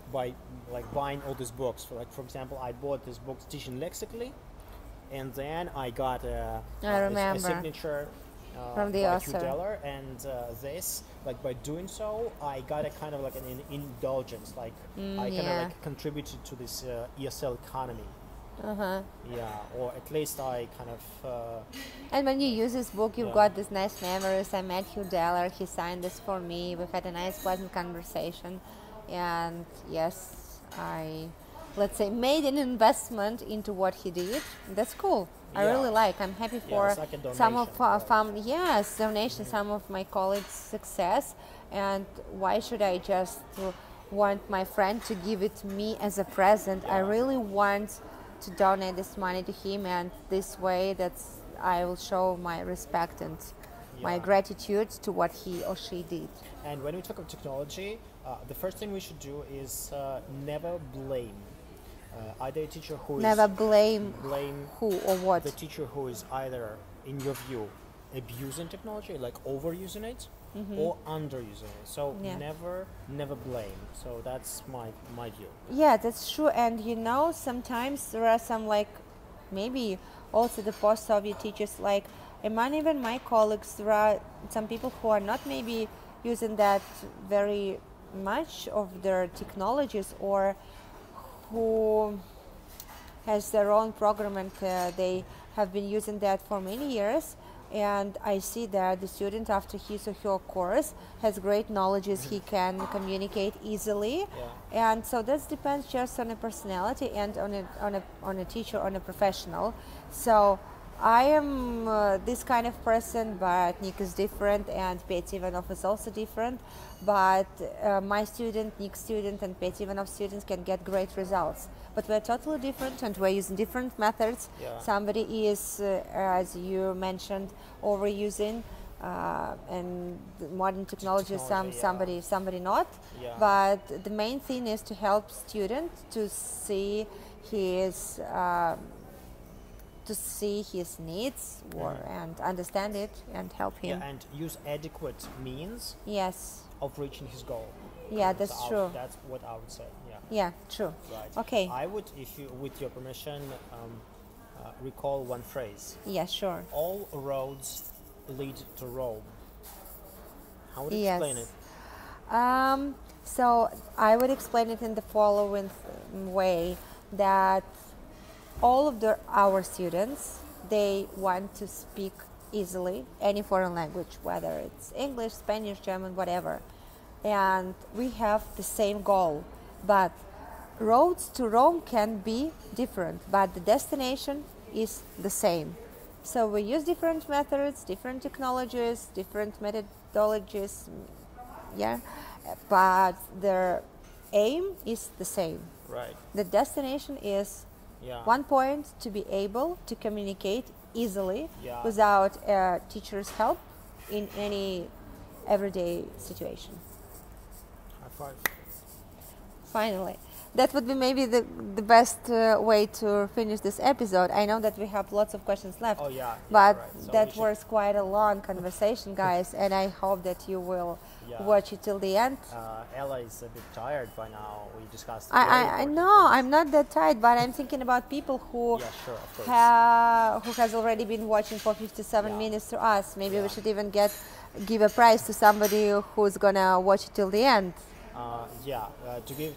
[SPEAKER 1] buying all these books. For example, I bought this book teaching lexically, and then I got a signature
[SPEAKER 2] from the author,
[SPEAKER 1] and this, like, by doing so, I got a kind of like an indulgence, like I kind of like contributed to this ESL economy. Or at least I kind of.
[SPEAKER 2] And when you use this book, you've got these nice memories. I met Hugh Deller. He signed this for me. We had a nice, pleasant conversation, and yes, I, let's say, made an investment into what he did. That's cool. I really like. I'm happy for
[SPEAKER 1] it's like a donation,
[SPEAKER 2] some of
[SPEAKER 1] right.
[SPEAKER 2] yes, donation, some of my colleagues' success. And why should I just want my friend to give it to me as a present? I
[SPEAKER 1] Yeah.
[SPEAKER 2] really want to donate this money to him, and this way I will show my respect and my
[SPEAKER 1] Yeah.
[SPEAKER 2] gratitude to what he or she did.
[SPEAKER 1] And when we talk about technology, the first thing we should do is never blame either a teacher who
[SPEAKER 2] Never
[SPEAKER 1] is
[SPEAKER 2] blame
[SPEAKER 1] blame
[SPEAKER 2] who or what.
[SPEAKER 1] the teacher who is either, in your view, abusing technology, like overusing it, or underusing it. So
[SPEAKER 2] Yeah.
[SPEAKER 1] never blame. So that's my view.
[SPEAKER 2] Yeah, that's true. And sometimes there are some like maybe also the post-Soviet teachers, like among even my colleagues, there are some people who are not maybe using that very much of their technologies, or who has their own program, and they have been using that for many years. And I see that the student, after his or her course, has great knowledges. He can communicate easily,
[SPEAKER 1] Yeah.
[SPEAKER 2] and so that depends just on a personality and on a teacher, on a professional. So I am this kind of person, but Nick is different, and Petya Ivanov is also different. But my student, Nick's student, and Petya Ivanov students can get great results. But we're totally different, and we're using different methods.
[SPEAKER 1] Yeah.
[SPEAKER 2] Somebody is, as you mentioned, overusing and modern technology.
[SPEAKER 1] Technology, yeah.
[SPEAKER 2] Somebody not.
[SPEAKER 1] Yeah.
[SPEAKER 2] But the main thing is to help student to see his needs, and understand it and help him.
[SPEAKER 1] Yeah, and use adequate means
[SPEAKER 2] Yes.
[SPEAKER 1] of reaching his goal.
[SPEAKER 2] Yeah, that's true.
[SPEAKER 1] That's what I would say. Yeah.
[SPEAKER 2] Yeah, true.
[SPEAKER 1] Right.
[SPEAKER 2] Okay.
[SPEAKER 1] I would, if you, with your permission, recall one phrase.
[SPEAKER 2] Yeah, sure.
[SPEAKER 1] All roads lead to Rome. How would you
[SPEAKER 2] Yes.
[SPEAKER 1] explain it?
[SPEAKER 2] So I would explain it in the following way, that all of our students, they want to speak easily any foreign language, whether it's English, Spanish, German, whatever. And we have the same goal, but roads to Rome can be different, but the destination is the same. So we use different methods, different technologies, different methodologies, yeah, but their aim is the same.
[SPEAKER 1] Right.
[SPEAKER 2] The destination is
[SPEAKER 1] Yeah.
[SPEAKER 2] one point, to be able to communicate easily
[SPEAKER 1] Yeah.
[SPEAKER 2] without a teacher's help in any everyday situation.
[SPEAKER 1] High five.
[SPEAKER 2] Finally, that would be maybe the best way to finish this episode. I know that we have lots of questions left,
[SPEAKER 1] Oh yeah.
[SPEAKER 2] but
[SPEAKER 1] right. So
[SPEAKER 2] that
[SPEAKER 1] we should-
[SPEAKER 2] was quite a long conversation, guys, and I hope that you will
[SPEAKER 1] Yeah.
[SPEAKER 2] watch it till the end.
[SPEAKER 1] Ella is a bit tired by now. We discussed.
[SPEAKER 2] I
[SPEAKER 1] very
[SPEAKER 2] know
[SPEAKER 1] important
[SPEAKER 2] I'm not that tired, but I'm thinking about people who
[SPEAKER 1] things. Yeah, sure, of course.
[SPEAKER 2] who has already been watching for 57
[SPEAKER 1] Yeah.
[SPEAKER 2] minutes to us. Maybe we
[SPEAKER 1] Yeah.
[SPEAKER 2] should even give a prize to somebody who's gonna watch it till the end.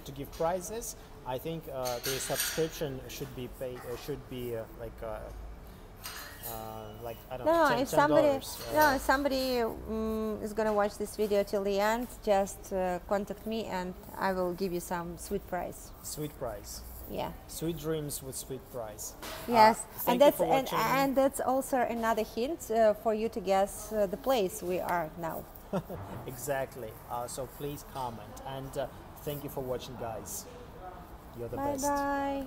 [SPEAKER 1] To give prizes, I think the subscription should be paid. Should be like I don't know,
[SPEAKER 2] No,
[SPEAKER 1] $10,
[SPEAKER 2] if somebody
[SPEAKER 1] $10,
[SPEAKER 2] if somebody is gonna watch this video till the end, just contact me and I will give you some sweet prize.
[SPEAKER 1] Sweet prize.
[SPEAKER 2] Yeah.
[SPEAKER 1] Sweet dreams with sweet prize.
[SPEAKER 2] Yes,
[SPEAKER 1] Thank
[SPEAKER 2] and
[SPEAKER 1] you
[SPEAKER 2] that's
[SPEAKER 1] for watching.
[SPEAKER 2] and that's also another hint for you to guess the place we are now.
[SPEAKER 1] Exactly. So please comment and thank you for watching, guys. You're the
[SPEAKER 2] Bye
[SPEAKER 1] best.
[SPEAKER 2] bye.